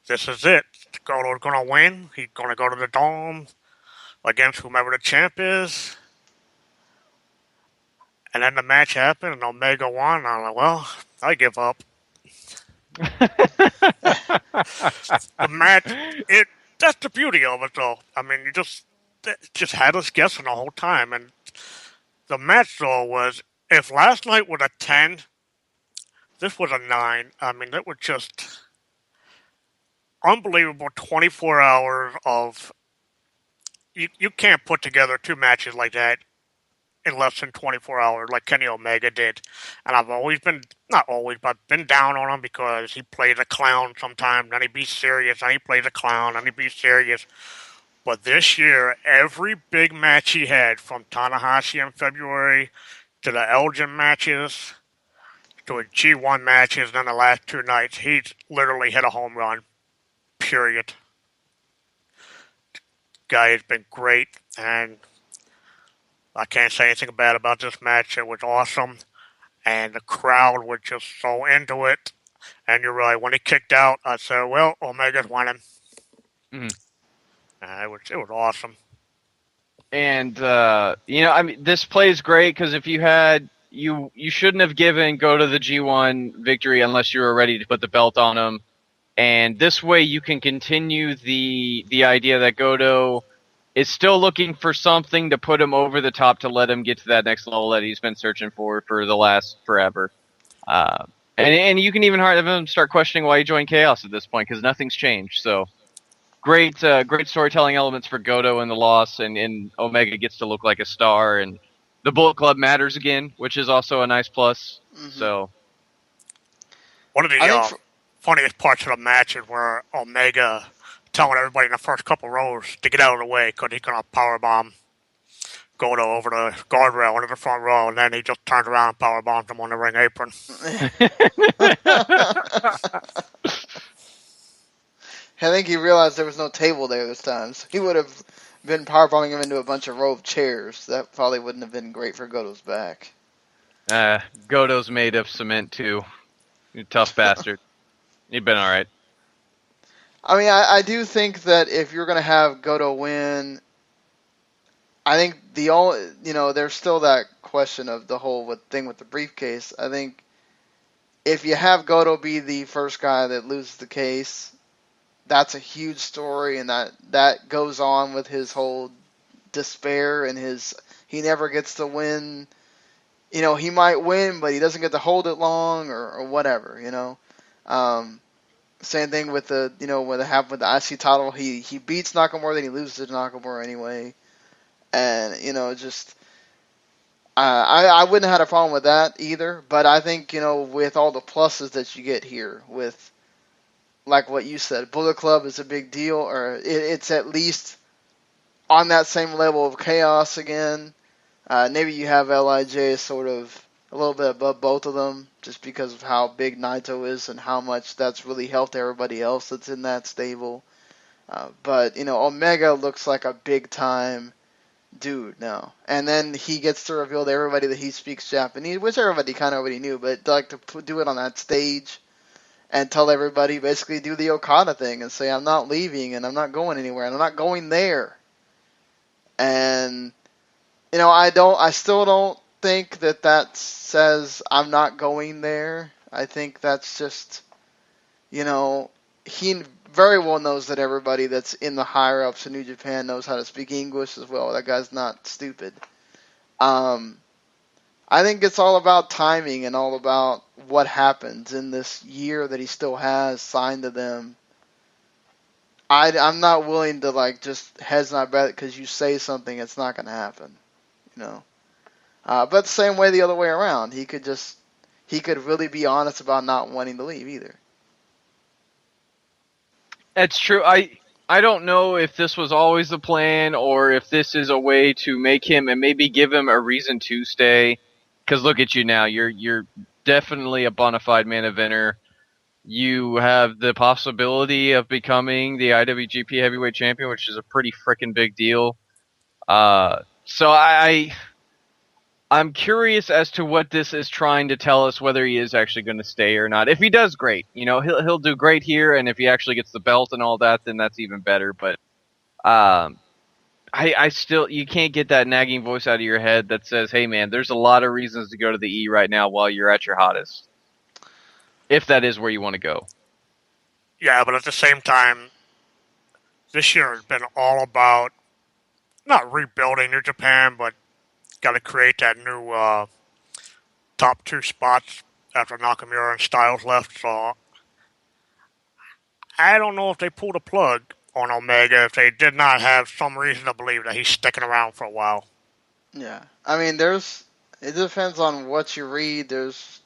this is it. Goto's going to win. He's going to go to the Dome against whomever the champ is. And then the match happened, and Omega won. And I'm like, well, I give up. The match, that's the beauty of it, though. I mean, it just had us guessing the whole time. And the match, though, was, if last night was a 10, this was a 9. I mean, it was just unbelievable 24 hours of... You can't put together 2 matches like that in less than 24 hours, like Kenny Omega did. And I've always been, not always, but been down on him because he plays a clown sometimes, then he'd be serious, then he plays a clown, then he'd be serious. But this year, every big match he had, from Tanahashi in February to the Elgin matches to his G1 matches, and then the last 2 nights, he's literally hit a home run. Period. Guy has been great, and I can't say anything bad about this match. It was awesome, and the crowd was just so into it. And you're right, when he kicked out, I said, well, Omega's winning. Mm-hmm. It was awesome. And, I mean, this plays great because if you had, you shouldn't have given Goto the G1 victory unless you were ready to put the belt on him. And this way you can continue the idea that Goto is still looking for something to put him over the top to let him get to that next level that he's been searching for the last forever. And you can even have him start questioning why he joined Chaos at this point because nothing's changed. So great storytelling elements for Goto in the loss, and Omega gets to look like a star, and the Bullet Club matters again, which is also a nice plus. Mm-hmm. So one of the funniest parts of the match is where Omega telling everybody in the first couple rows to get out of the way because he's going to powerbomb Goto over the guardrail into the front row, and then he just turns around and powerbombs him on the ring apron. I think he realized there was no table there this time, so he would have been powerbombing him into a bunch of row of chairs. That probably wouldn't have been great for Goto's back. Goto's made of cement, too. You tough bastard. You've been all right. I mean, I do think that if you're going to have Goto win, I think there's still that question of the whole thing with the briefcase. I think if you have Goto be the first guy that loses the case, that's a huge story, and that goes on with his whole despair and he never gets to win. He might win, but he doesn't get to hold it long or whatever, Same thing with what happened with the IC title. He beats Nakamura, then he loses to Nakamura anyway. And, I wouldn't have had a problem with that either. But I think, with all the pluses that you get here, with, like what you said, Bullet Club is a big deal, or it's at least on that same level of Chaos again. Maybe you have LIJ sort of a little bit above both of them, just because of how big Naito is and how much that's really helped everybody else that's in that stable. But Omega looks like a big-time dude now. And then he gets to reveal to everybody that he speaks Japanese, which everybody kind of already knew, but to do it on that stage and tell everybody, basically do the Okada thing and say, I'm not leaving and I'm not going anywhere and I'm not going there. And, I still don't think that says I'm not going there. I think that's just, he very well knows that everybody that's in the higher ups in New Japan knows how to speak English as well. That guy's not stupid. I think it's all about timing and all about what happens in this year that he still has signed to them. I'm not willing to just heads not bet because you say something, it's not going to happen. But the same way the other way around. He could really be honest about not wanting to leave either. That's true. I don't know if this was always the plan or if this is a way to make him and maybe give him a reason to stay. Because look at you now. You're definitely a bona fide main eventer. You have the possibility of becoming the IWGP Heavyweight Champion, which is a pretty freaking big deal. So I'm curious as to what this is trying to tell us, whether he is actually going to stay or not. If he does, great. He'll do great here, and if he actually gets the belt and all that, then that's even better. But I still, you can't get that nagging voice out of your head that says, "Hey, man, there's a lot of reasons to go to the E right now while you're at your hottest." If that is where you want to go. Yeah, but at the same time, this year has been all about not rebuilding New Japan, but got to create that new top 2 spots after Nakamura and Styles left. So I don't know if they pulled a plug on Omega if they did not have some reason to believe that he's sticking around for a while. Yeah. I mean, it depends on what you read. There's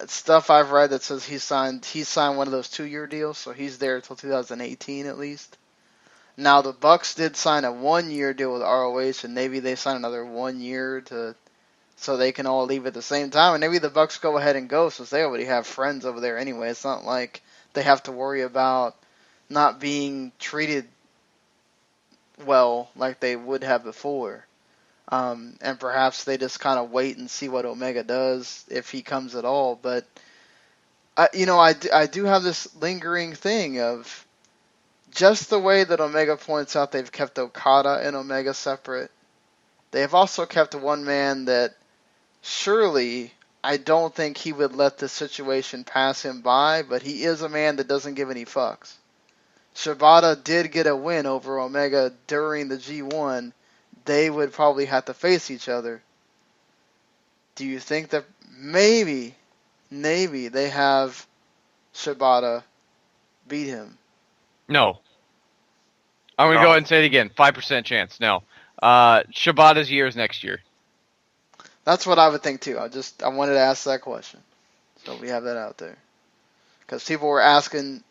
stuff I've read that says he signed one of those 2-year deals, so he's there until 2018 at least. Now the Bucks did sign a 1-year deal with ROH, and maybe they sign another 1 year so they can all leave at the same time, and maybe the Bucks go ahead and go since they already have friends over there anyway. It's not like they have to worry about not being treated well like they would have before. And perhaps they just kind of wait and see what Omega does if he comes at all. But I do have this lingering thing of just the way that Omega points out they've kept Okada and Omega separate. They have also kept one man that surely I don't think he would let the situation pass him by, but he is a man that doesn't give any fucks. Shibata did get a win over Omega during the G1. They would probably have to face each other. Do you think that maybe they have Shibata beat him? No. I'm going to go ahead and say it again. 5% chance. No. Shibata's year is next year. That's what I would think too. I wanted to ask that question. So we have that out there. Because people were asking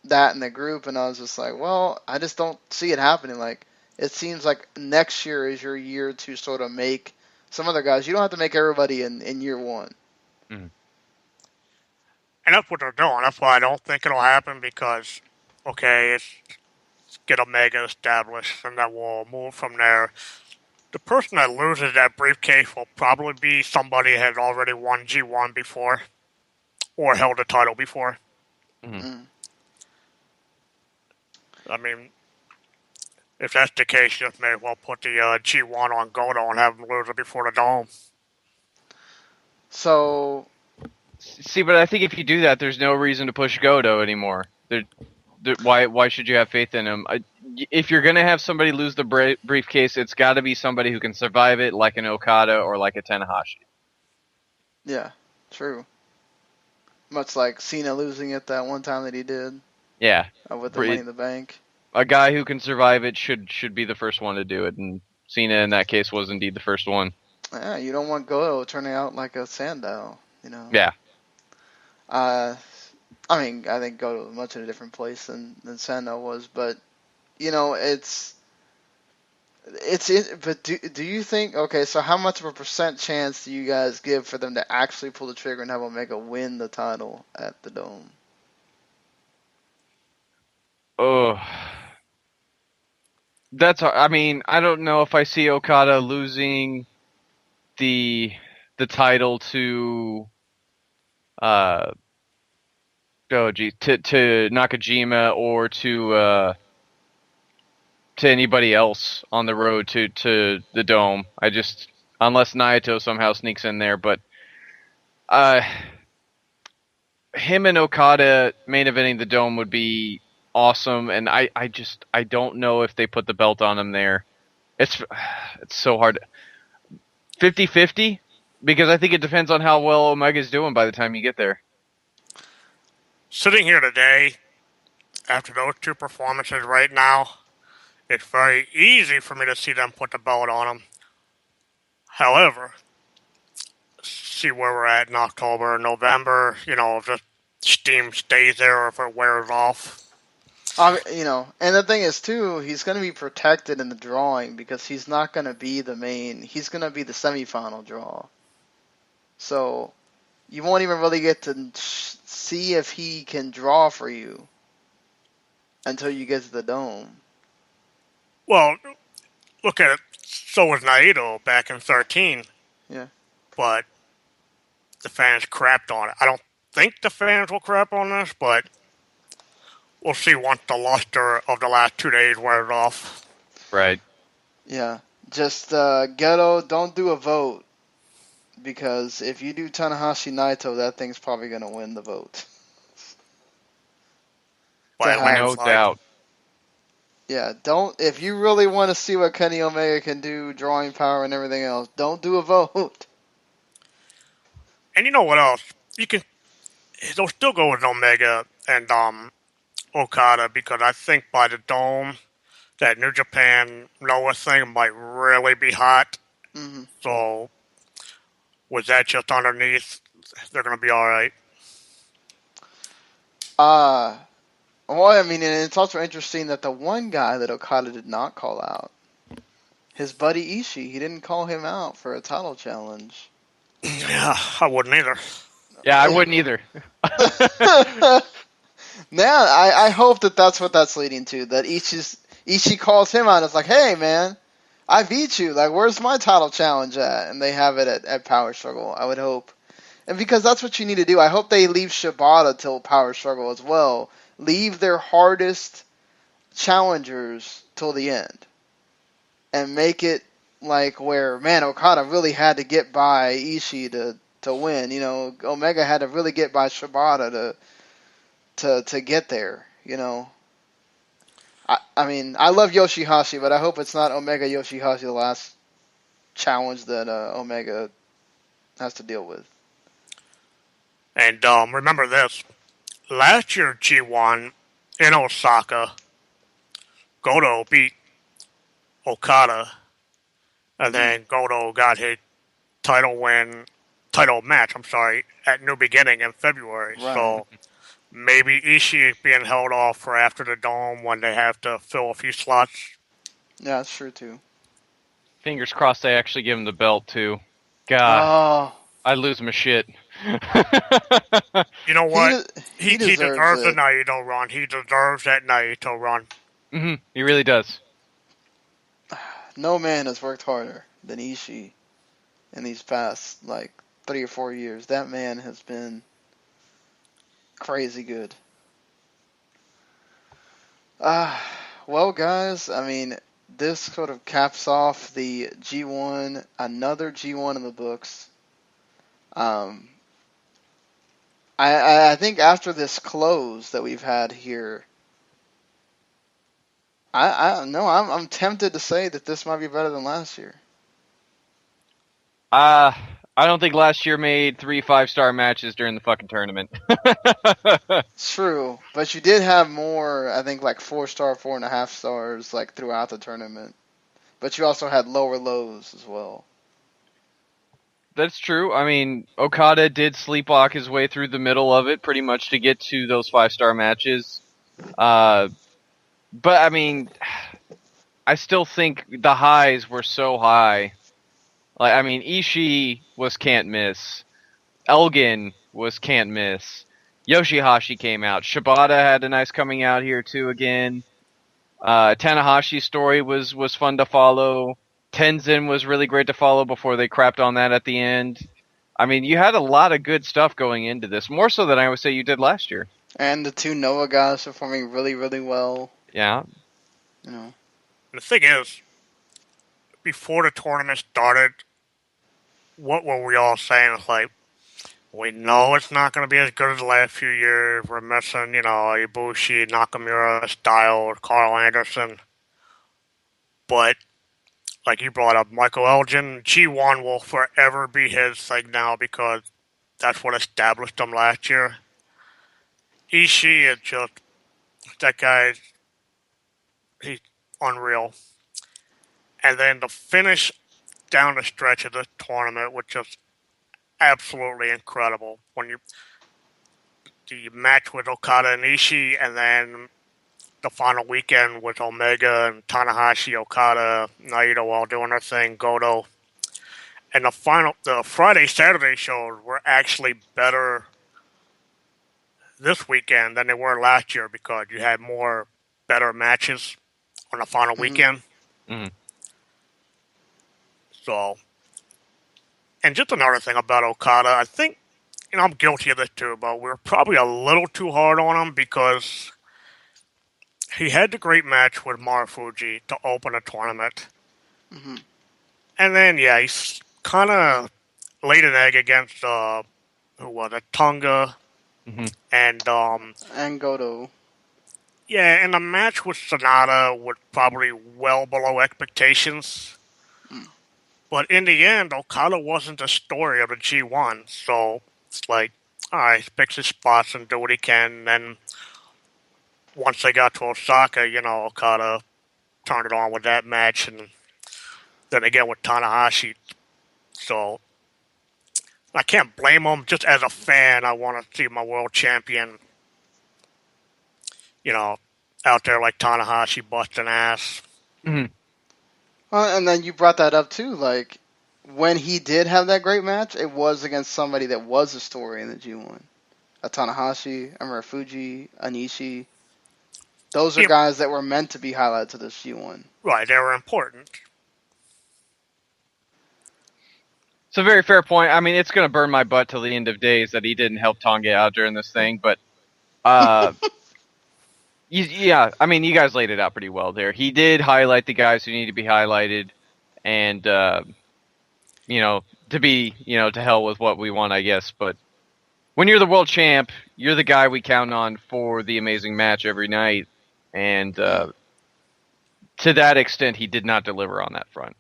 that in the group, and I was just like, well, I just don't see it happening. Like, it seems like next year is your year to sort of make some other guys. You don't have to make everybody in year one. Mm-hmm. And that's what they're doing. That's why I don't think it'll happen because, okay, let's get Omega established, and then we'll move from there. The person that loses that briefcase will probably be somebody that has already won G1 before or held a title before. Mm-hmm. I mean, if that's the case, you just may as well put the G1 on Goto and have him lose it before the Dome. So, see, but I think if you do that, there's no reason to push Goto anymore. Why should you have faith in him? If you're going to have somebody lose the briefcase, it's got to be somebody who can survive it, like an Okada or like a Tanahashi. Yeah, true. Much like Cena losing it that one time that he did. Yeah. With the Money in the Bank. A guy who can survive it should be the first one to do it, and Cena in that case was indeed the first one. Yeah, you don't want Goto turning out like a Sandow, Yeah. I think Goto was much in a different place than Sandow was, but but do you think, okay, so how much of a % chance do you guys give for them to actually pull the trigger and have Omega win the title at the Dome? Oh, that's. I mean, I don't know if I see Okada losing the title to to Nakajima or to anybody else on the road to the Dome. Unless Naito somehow sneaks in there, but him and Okada main eventing the Dome would be awesome, and I don't know if they put the belt on him there. It's so hard. 50-50? Because I think it depends on how well Omega's doing by the time you get there. Sitting here today, after those two performances right now, it's very easy for me to see them put the belt on him. However, see where we're at in October, November, if the steam stays there or if it wears off. And the thing is, too, he's going to be protected in the drawing because he's not going to be the main. He's going to be the semifinal draw. So you won't even really get to see if he can draw for you until you get to the Dome. Well, look at it, so was Naito back in 13. Yeah. But the fans crapped on it. I don't think the fans will crap on this, but we'll see once the luster of the last 2 days wears off. Right. Yeah. Just Goto, don't do a vote. Because if you do Tanahashi Naito, that thing's probably going to win the vote. By a have- No landslide. doubt. Yeah, don't. If you really want to see what Kenny Omega can do, drawing power and everything else, don't do a vote. And you know what else? They'll still go with Omega and Okada because I think by the Dome, that New Japan Noah thing might really be hot. Mm-hmm. So, with that just underneath, they're going to be alright. Well, I mean, and it's also interesting that the one guy that Okada did not call out, his buddy Ishii, he didn't call him out for a title challenge. Yeah, I wouldn't either. Yeah, I wouldn't either. Now, I hope that that's what that's leading to. That Ishii calls him out. It's like, hey, man, I beat you. Like, where's my title challenge at? And they have it at Power Struggle, I would hope. And because that's what you need to do. I hope they leave Shibata till Power Struggle as well. Leave their hardest challengers till the end. And make it like where, man, Okada really had to get by Ishii to win. You know, Omega had to really get by Shibata to get there, you know. I mean, I love Yoshihashi, but I hope it's not Omega Yoshihashi the last challenge that Omega has to deal with. And remember this. Last year G1 in Osaka, Goto beat Okada, and then Goto got his title match, at New Beginning in February. Right. So maybe Ishii is being held off for after the Dome when they have to fill a few slots. Yeah, that's true too. Fingers crossed they actually give him the belt, too. God, Oh, I'd lose my shit. You know what? he He deserves deserves a it. Naito run. He deserves that Naito run. He really does. No man has worked harder than Ishii in these past, 3 or 4 years. That man has been crazy good. Well, guys, I mean, this sort of caps off the G1, another G1 in the books. I think after this close that we've had here, I'm tempted to say that this might be better than last year. I don't think last year made 3 5-star matches during the fucking tournament. True, but you did have more, I think, 4-star, 4.5 stars, throughout the tournament. But you also had lower lows as well. That's true. I mean, Okada did sleepwalk his way through the middle of it pretty much to get to those 5-star matches. But, I mean, I still think the highs were so high. Ishii was can't miss. Elgin was can't miss. Yoshihashi came out. Shibata had a nice coming out here too again. Tanahashi's story was fun to follow. Tenzin was really great to follow before they crapped on that at the end. I mean, you had a lot of good stuff going into this, more so than I would say you did last year. And the two Noah guys performing really, really well. Yeah. You know. The thing is, before the tournament started, what were we all saying? It's we know it's not going to be as good as the last few years. We're missing, Ibushi, Nakamura, Styles, Carl Anderson. But, like you brought up, Michael Elgin, G1 will forever be his thing now because that's what established him last year. Ishii is just, that guy, he's unreal. And then the finish down the stretch of this tournament was just absolutely incredible. The match with Okada and Ishii, and then the final weekend with Omega and Tanahashi, Okada, Naito all doing their thing, Goto. And the Friday, Saturday shows were actually better this weekend than they were last year because you had more better matches on the final weekend. Mm-hmm. So, and just another thing about Okada, I think, I'm guilty of this too, but we're probably a little too hard on him because he had the great match with Marufuji to open a tournament. Hmm. And then, he's kind of laid an egg against, who was it, Tonga. Mm-hmm. And Goto. Yeah, and the match with Sonata was probably well below expectations. But in the end, Okada wasn't the story of the G1, so it's like, alright, picks his spots and do what he can, and then once they got to Osaka, Okada turned it on with that match, and then again with Tanahashi. So I can't blame him. Just as a fan, I want to see my world champion, out there like Tanahashi busting ass. Mm-hmm. And then you brought that up too. Like when he did have that great match, it was against somebody that was a story in the G1. A Tanahashi, a Marufuji, Anishi. Those are guys that were meant to be highlighted to this G1. Right, they were important. It's a very fair point. I mean, it's going to burn my butt till the end of days that he didn't help Tonga out during this thing, but yeah, I mean, you guys laid it out pretty well there. He did highlight the guys who need to be highlighted, and to be, to hell with what we want, I guess. But when you're the world champ, you're the guy we count on for the amazing match every night, and to that extent, he did not deliver on that front.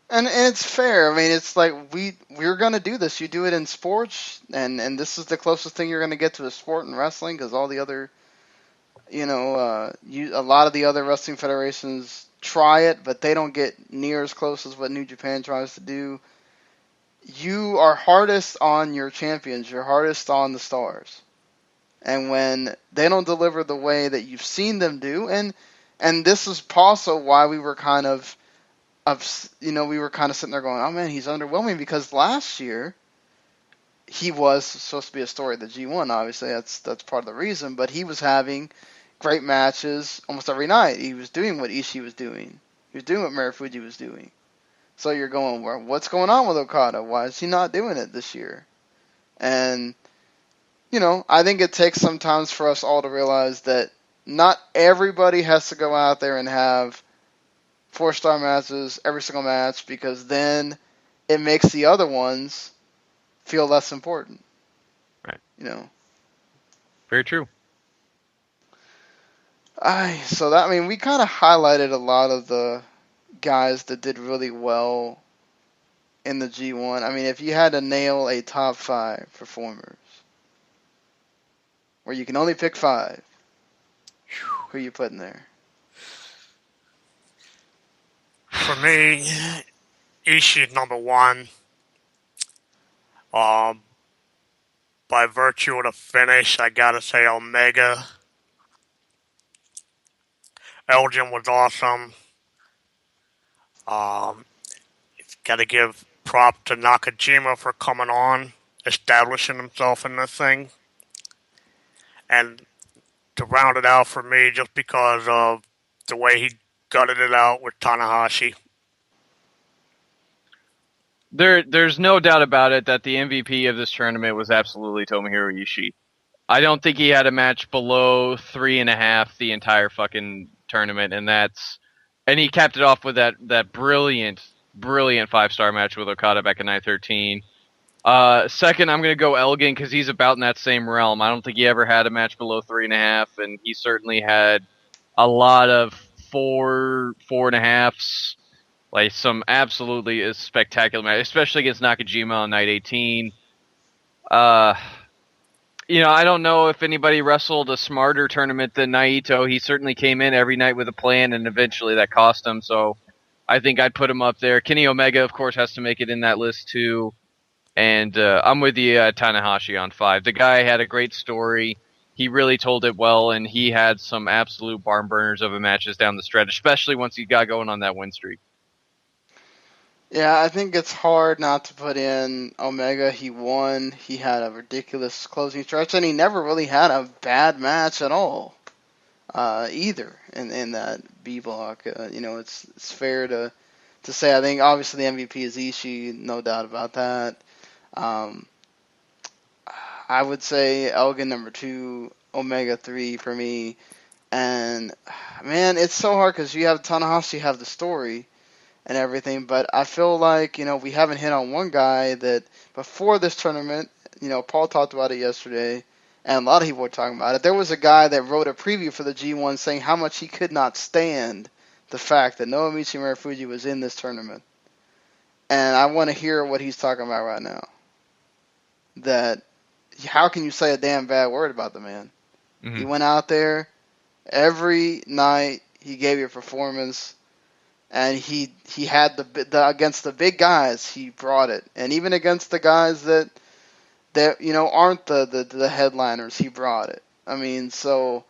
And it's fair. I mean, it's like we're gonna do this. You do it in sports, and this is the closest thing you're gonna get to a sport in wrestling, because all the other, a lot of the other wrestling federations try it, but they don't get near as close as what New Japan tries to do. You are hardest on your champions. You're hardest on the stars, and when they don't deliver the way that you've seen them do, and this is also why we were kind of sitting there going, oh man, he's underwhelming, because last year he was supposed to be a story of the G1. Obviously, that's part of the reason. But he was having great matches almost every night. He was doing what Ishii was doing. He was doing what Marufuji was doing. So you're going, well, what's going on with Okada? Why is he not doing it this year? And I think it takes sometimes for us all to realize that not everybody has to go out there and have 4-star matches every single match, because then it makes the other ones feel less important. Right. Very true. We kind of highlighted a lot of the guys that did really well in the G1. I mean, if you had to nail a top 5 performers, where you can only pick 5, who are you putting there? For me, Ishii number 1. By virtue of the finish, I gotta say Omega. Elgin was awesome. Gotta give prop to Nakajima for coming on, establishing himself in this thing. And to round it out for me, just because of the way he gutted it out with Tanahashi. There's no doubt about it that the MVP of this tournament was absolutely Tomohiro Ishii. I don't think he had a match below 3.5 the entire fucking tournament, and he capped it off with that brilliant 5-star match with Okada back in 913. Second, I'm going to go Elgin, because he's about in that same realm. I don't think he ever had a match below 3.5, and he certainly had a lot of 4.5s. Like some absolutely spectacular match, especially against Nakajima on night 18. I don't know if anybody wrestled a smarter tournament than Naito. He certainly came in every night with a plan, and eventually that cost him. So I think I'd put him up there. Kenny Omega, of course, has to make it in that list too. And I'm with you, Tanahashi on 5. The guy had a great story. He really told it well, and he had some absolute barn burners of a matches down the stretch, especially once he got going on that win streak. Yeah, I think it's hard not to put in Omega. He won. He had a ridiculous closing stretch, and he never really had a bad match at all, either in that B block. It's fair to to say. I think obviously the MVP is Ishii, no doubt about that. I would say Elgin number 2, Omega 3 for me. And, man, it's so hard because you have Tanahashi, you have the story and everything. But I feel like, we haven't hit on one guy that before this tournament, Paul talked about it yesterday, and a lot of people were talking about it. There was a guy that wrote a preview for the G1 saying how much he could not stand the fact that Naomichi Marufuji was in this tournament. And I want to hear what he's talking about right now. That, how can you say a damn bad word about the man? Mm-hmm. He went out there every night. He gave you a performance, and he had the against the big guys. He brought it, and even against the guys that aren't the headliners, he brought it. I mean, so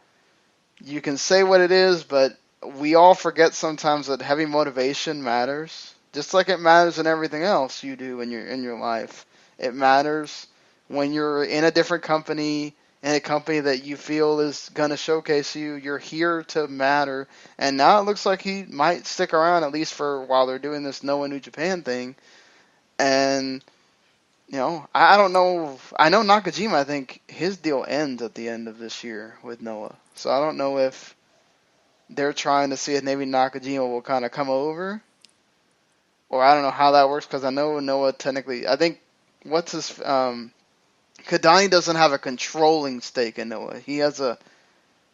you can say what it is, but we all forget sometimes that heavy motivation matters, just like it matters in everything else you do in your life. It matters when you're in a different company, in a company that you feel is going to showcase you. You're here to matter. And now it looks like he might stick around, at least for while they're doing this Noah New Japan thing. And, I don't know. I know Nakajima, I think his deal ends at the end of this year with Noah. So I don't know if they're trying to see if maybe Nakajima will kind of come over. Or I don't know how that works, because I know Noah technically, I think, Kadani doesn't have a controlling stake in Noah. He has a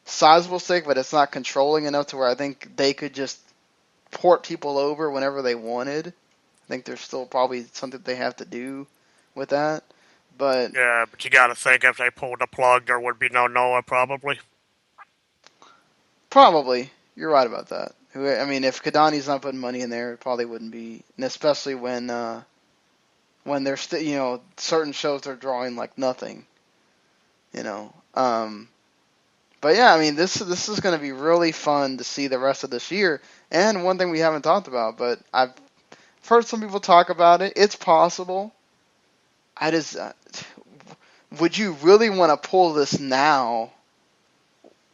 sizable stake, but it's not controlling enough to where I think they could just port people over whenever they wanted. I think there's still probably something they have to do with that. But Yeah, but you gotta think if they pulled the plug, there would be no Noah, probably. probably, you're right about that. I mean, if Kadani's not putting money in there, it probably wouldn't be, and especially when there's certain shows are drawing like nothing. But yeah, I mean, this is going to be really fun to see the rest of this year. And one thing we haven't talked about, but I've heard some people talk about it. It's possible. Would you really want to pull this now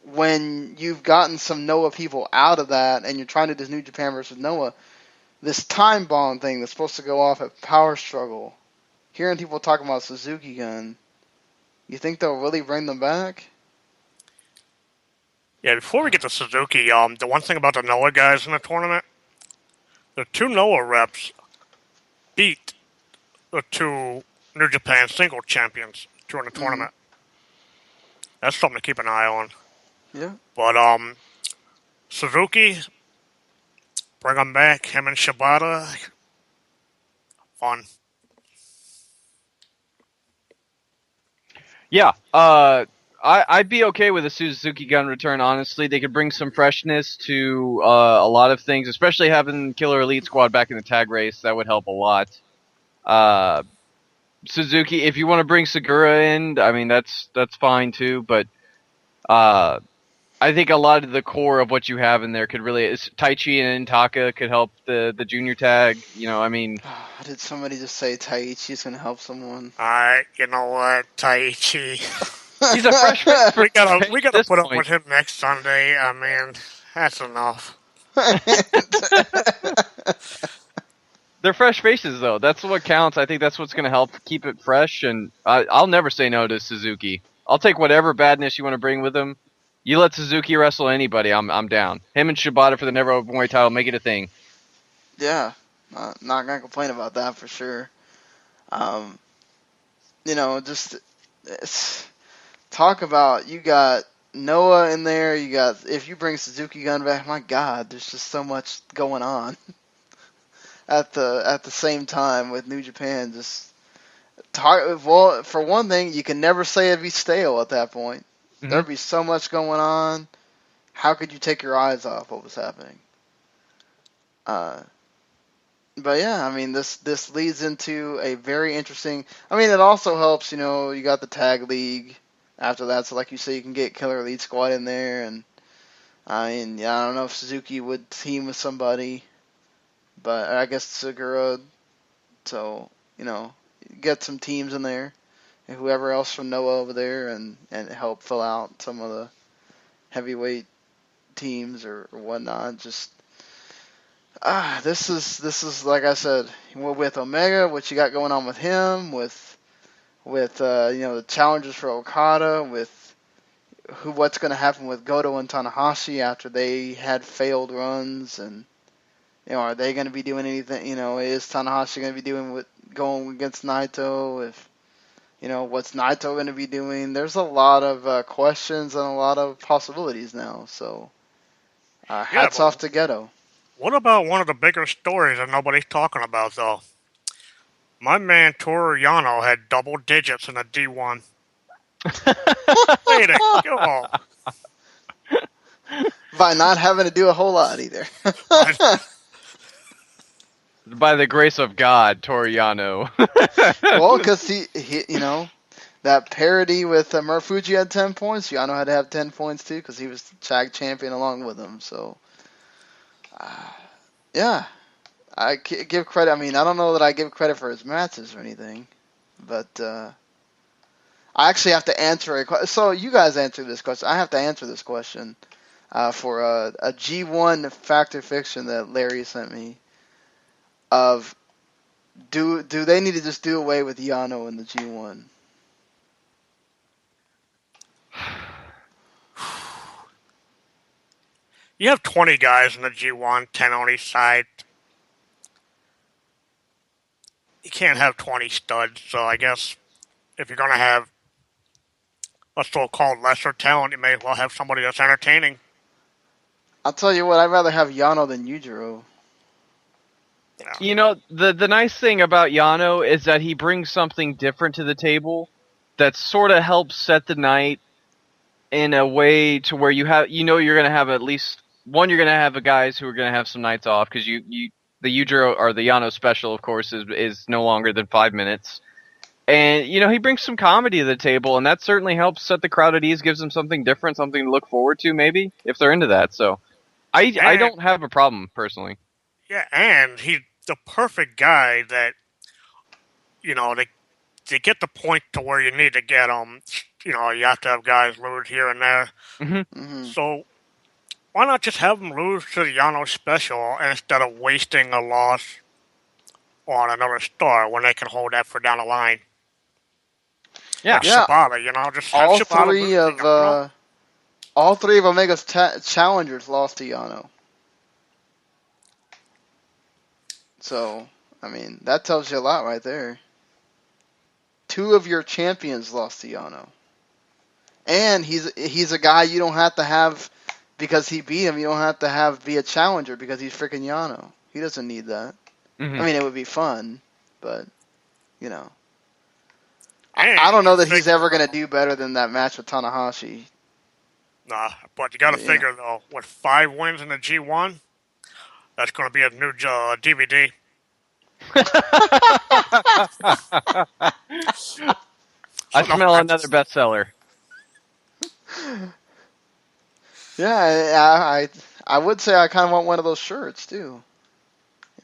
when you've gotten some Noah people out of that and you're trying to do this New Japan versus Noah? This time bomb thing that's supposed to go off at Power Struggle. Hearing people talking about Suzuki Gun, you think they'll really bring them back? Yeah, before we get to Suzuki, the one thing about the Noah guys in the tournament, the 2 Noah reps beat the 2 New Japan single champions during the tournament. That's something to keep an eye on. Yeah. But Suzuki, bring him back. Him and Shibata, fun. Yeah, I'd be okay with a Suzuki Gun return, honestly. They could bring some freshness to a lot of things, especially having Killer Elite Squad back in the tag race. That would help a lot. Suzuki, if you want to bring Segura in, I mean, that's fine too, but I think a lot of the core of what you have in there could really... Taichi and Intaka could help the junior tag, I mean... Did somebody just say Taichi's going to help someone? Alright, you know what, Taichi. He's a fresh face for we gotta put up point. with him next Sunday. I mean, that's enough. They're fresh faces, though. That's what counts. I think that's what's going to help keep it fresh, and I'll never say no to Suzuki. I'll take whatever badness you want to bring with him. You let Suzuki wrestle anybody, I'm down. Him and Shibata for the Never Openweight title, make it a thing. Yeah, not gonna complain about that for sure. Talk about, you got Noah in there. You got, if you bring Suzuki Gun back, my God, there's just so much going on at the same time with New Japan. Well, for one thing, you can never say it'd be stale at that point. Mm-hmm. There'd be so much going on. How could you take your eyes off what was happening? But yeah, I mean, this leads into a very interesting... I mean, it also helps, you got the tag league after that. So like you say, you can get Killer Elite Squad in there. And I don't know if Suzuki would team with somebody. But I guess Segura. So, get some teams in there. And whoever else from Noah over there, and help fill out some of the heavyweight teams or whatnot. Just, This is like I said, with Omega, what you got going on with him, with the challenges for Okada, with what's going to happen with Goto and Tanahashi after they had failed runs, and are they going to be doing anything? Is Tanahashi going to be doing with going against Naito? If what's Naito going to be doing? There's a lot of questions and a lot of possibilities now. So hats off to Goto. What about one of the bigger stories that nobody's talking about, though? My man Toru Yano had double digits in the D1. Way to go. By not having to do a whole lot either. By the grace of God, Toriano. Well, because he that parody with Murfuji had 10 points. Yano had to have 10 points too because he was tag champion along with him. So, yeah, I give credit. I mean, I don't know that I give credit for his matches or anything, but I actually have to answer a question. So you guys answer this question. I have to answer this question for a G1 Fact or Fiction that Larry sent me. Of do they need to just do away with Yano in the G1? You have 20 guys in the G1, 10 on each side. You can't have 20 studs, so I guess if you're going to have a so-called lesser talent, you may as well have somebody that's entertaining. I'll tell you what, I'd rather have Yano than Yujiro. The nice thing about Yano is that he brings something different to the table that sort of helps set the night in a way to where you're going to have at least one. You're going to have guys who are going to have some nights off because the Yujiro or the Yano special, of course, is no longer than 5 minutes, and he brings some comedy to the table, and that certainly helps set the crowd at ease, gives them something different, something to look forward to, maybe if they're into that. So, I don't have a problem personally. Yeah, and he's the perfect guy that to get the point to where you need to get them. You have to have guys lose here and there. Mm-hmm. So why not just have them lose to the Yano special instead of wasting a loss on another star when they can hold that for down the line? Yeah, like Shibata, just have Shibata all three of Omega's challengers lost to Yano. So, I mean, that tells you a lot right there. 2 of your champions lost to Yano. And he's a guy you don't have to have because he beat him. You don't have to have be a challenger because he's freaking Yano. He doesn't need that. Mm-hmm. I mean, it would be fun, but I don't know that he's ever going to do better than that match with Tanahashi. Nah, but you got to figure though, with 5 wins in the G1, that's going to be a new DVD. I smell another bestseller. Yeah, I would say I kind of want one of those shirts too.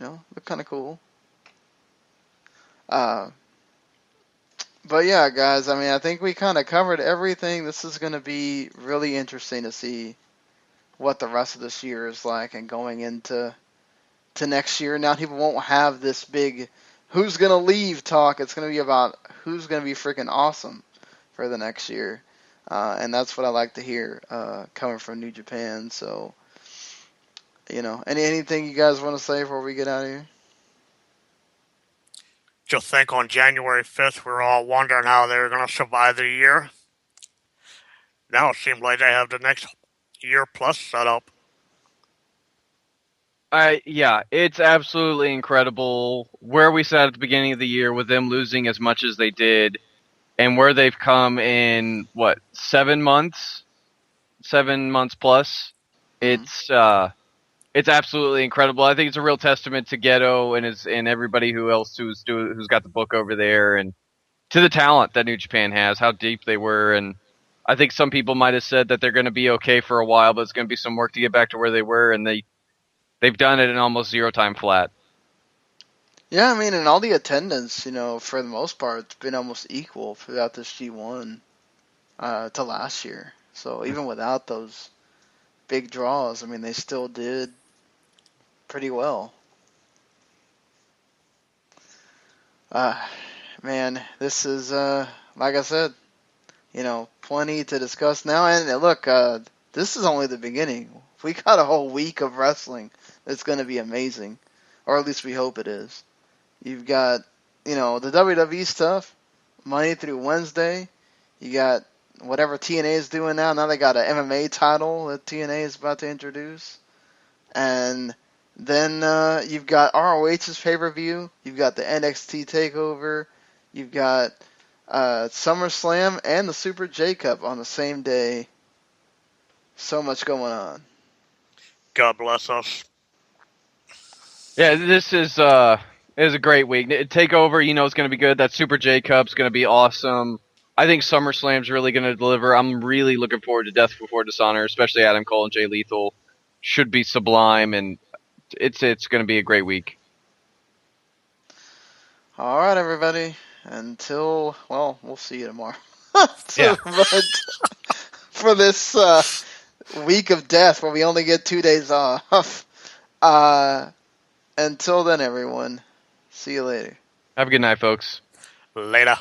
Look kind of cool. But yeah, guys, I mean, I think we kind of covered everything. This is going to be really interesting to see what the rest of this year is like and going into next year. Now people won't have this big who's going to leave talk. It's going to be about who's going to be freaking awesome for the next year. And that's what I like to hear coming from New Japan. So, anything you guys want to say before we get out of here? Just think on January 5th, we were all wondering how they were going to survive the year. Now it seems like they have the next year plus set up. Yeah, it's absolutely incredible where we sat at the beginning of the year with them losing as much as they did and where they've come in, 7 months? 7 months plus. Mm-hmm. It's absolutely incredible. I think it's a real testament to Goto and everybody who's got the book over there, and to the talent that New Japan has, how deep they were. And I think some people might have said that they're going to be okay for a while, but it's going to be some work to get back to where they were, and they've done it in almost 0 time flat. Yeah, I mean, and all the attendance, for the most part, it's been almost equal throughout this G1 to last year. So even without those big draws, I mean, they still did pretty well. Man, this is, like I said, plenty to discuss now. And look, this is only the beginning. We got a whole week of wrestling that's going to be amazing. Or at least we hope it is. You've got, the WWE stuff, Monday through Wednesday. You got whatever TNA is doing now. Now they got an MMA title that TNA is about to introduce. And then you've got ROH's pay-per-view. You've got the NXT TakeOver. You've got SummerSlam and the Super J-Cup on the same day. So much going on. God bless us. Yeah, this is a great week. TakeOver, it's going to be good. That Super J-Cup's going to be awesome. I think SummerSlam's really going to deliver. I'm really looking forward to Death Before Dishonor, especially Adam Cole and Jay Lethal. Should be sublime, and it's going to be a great week. All right, everybody. Until, we'll see you tomorrow. Yeah. But for this week of death where we only get 2 days off. Until then, everyone. See you later. Have a good night, folks. Later.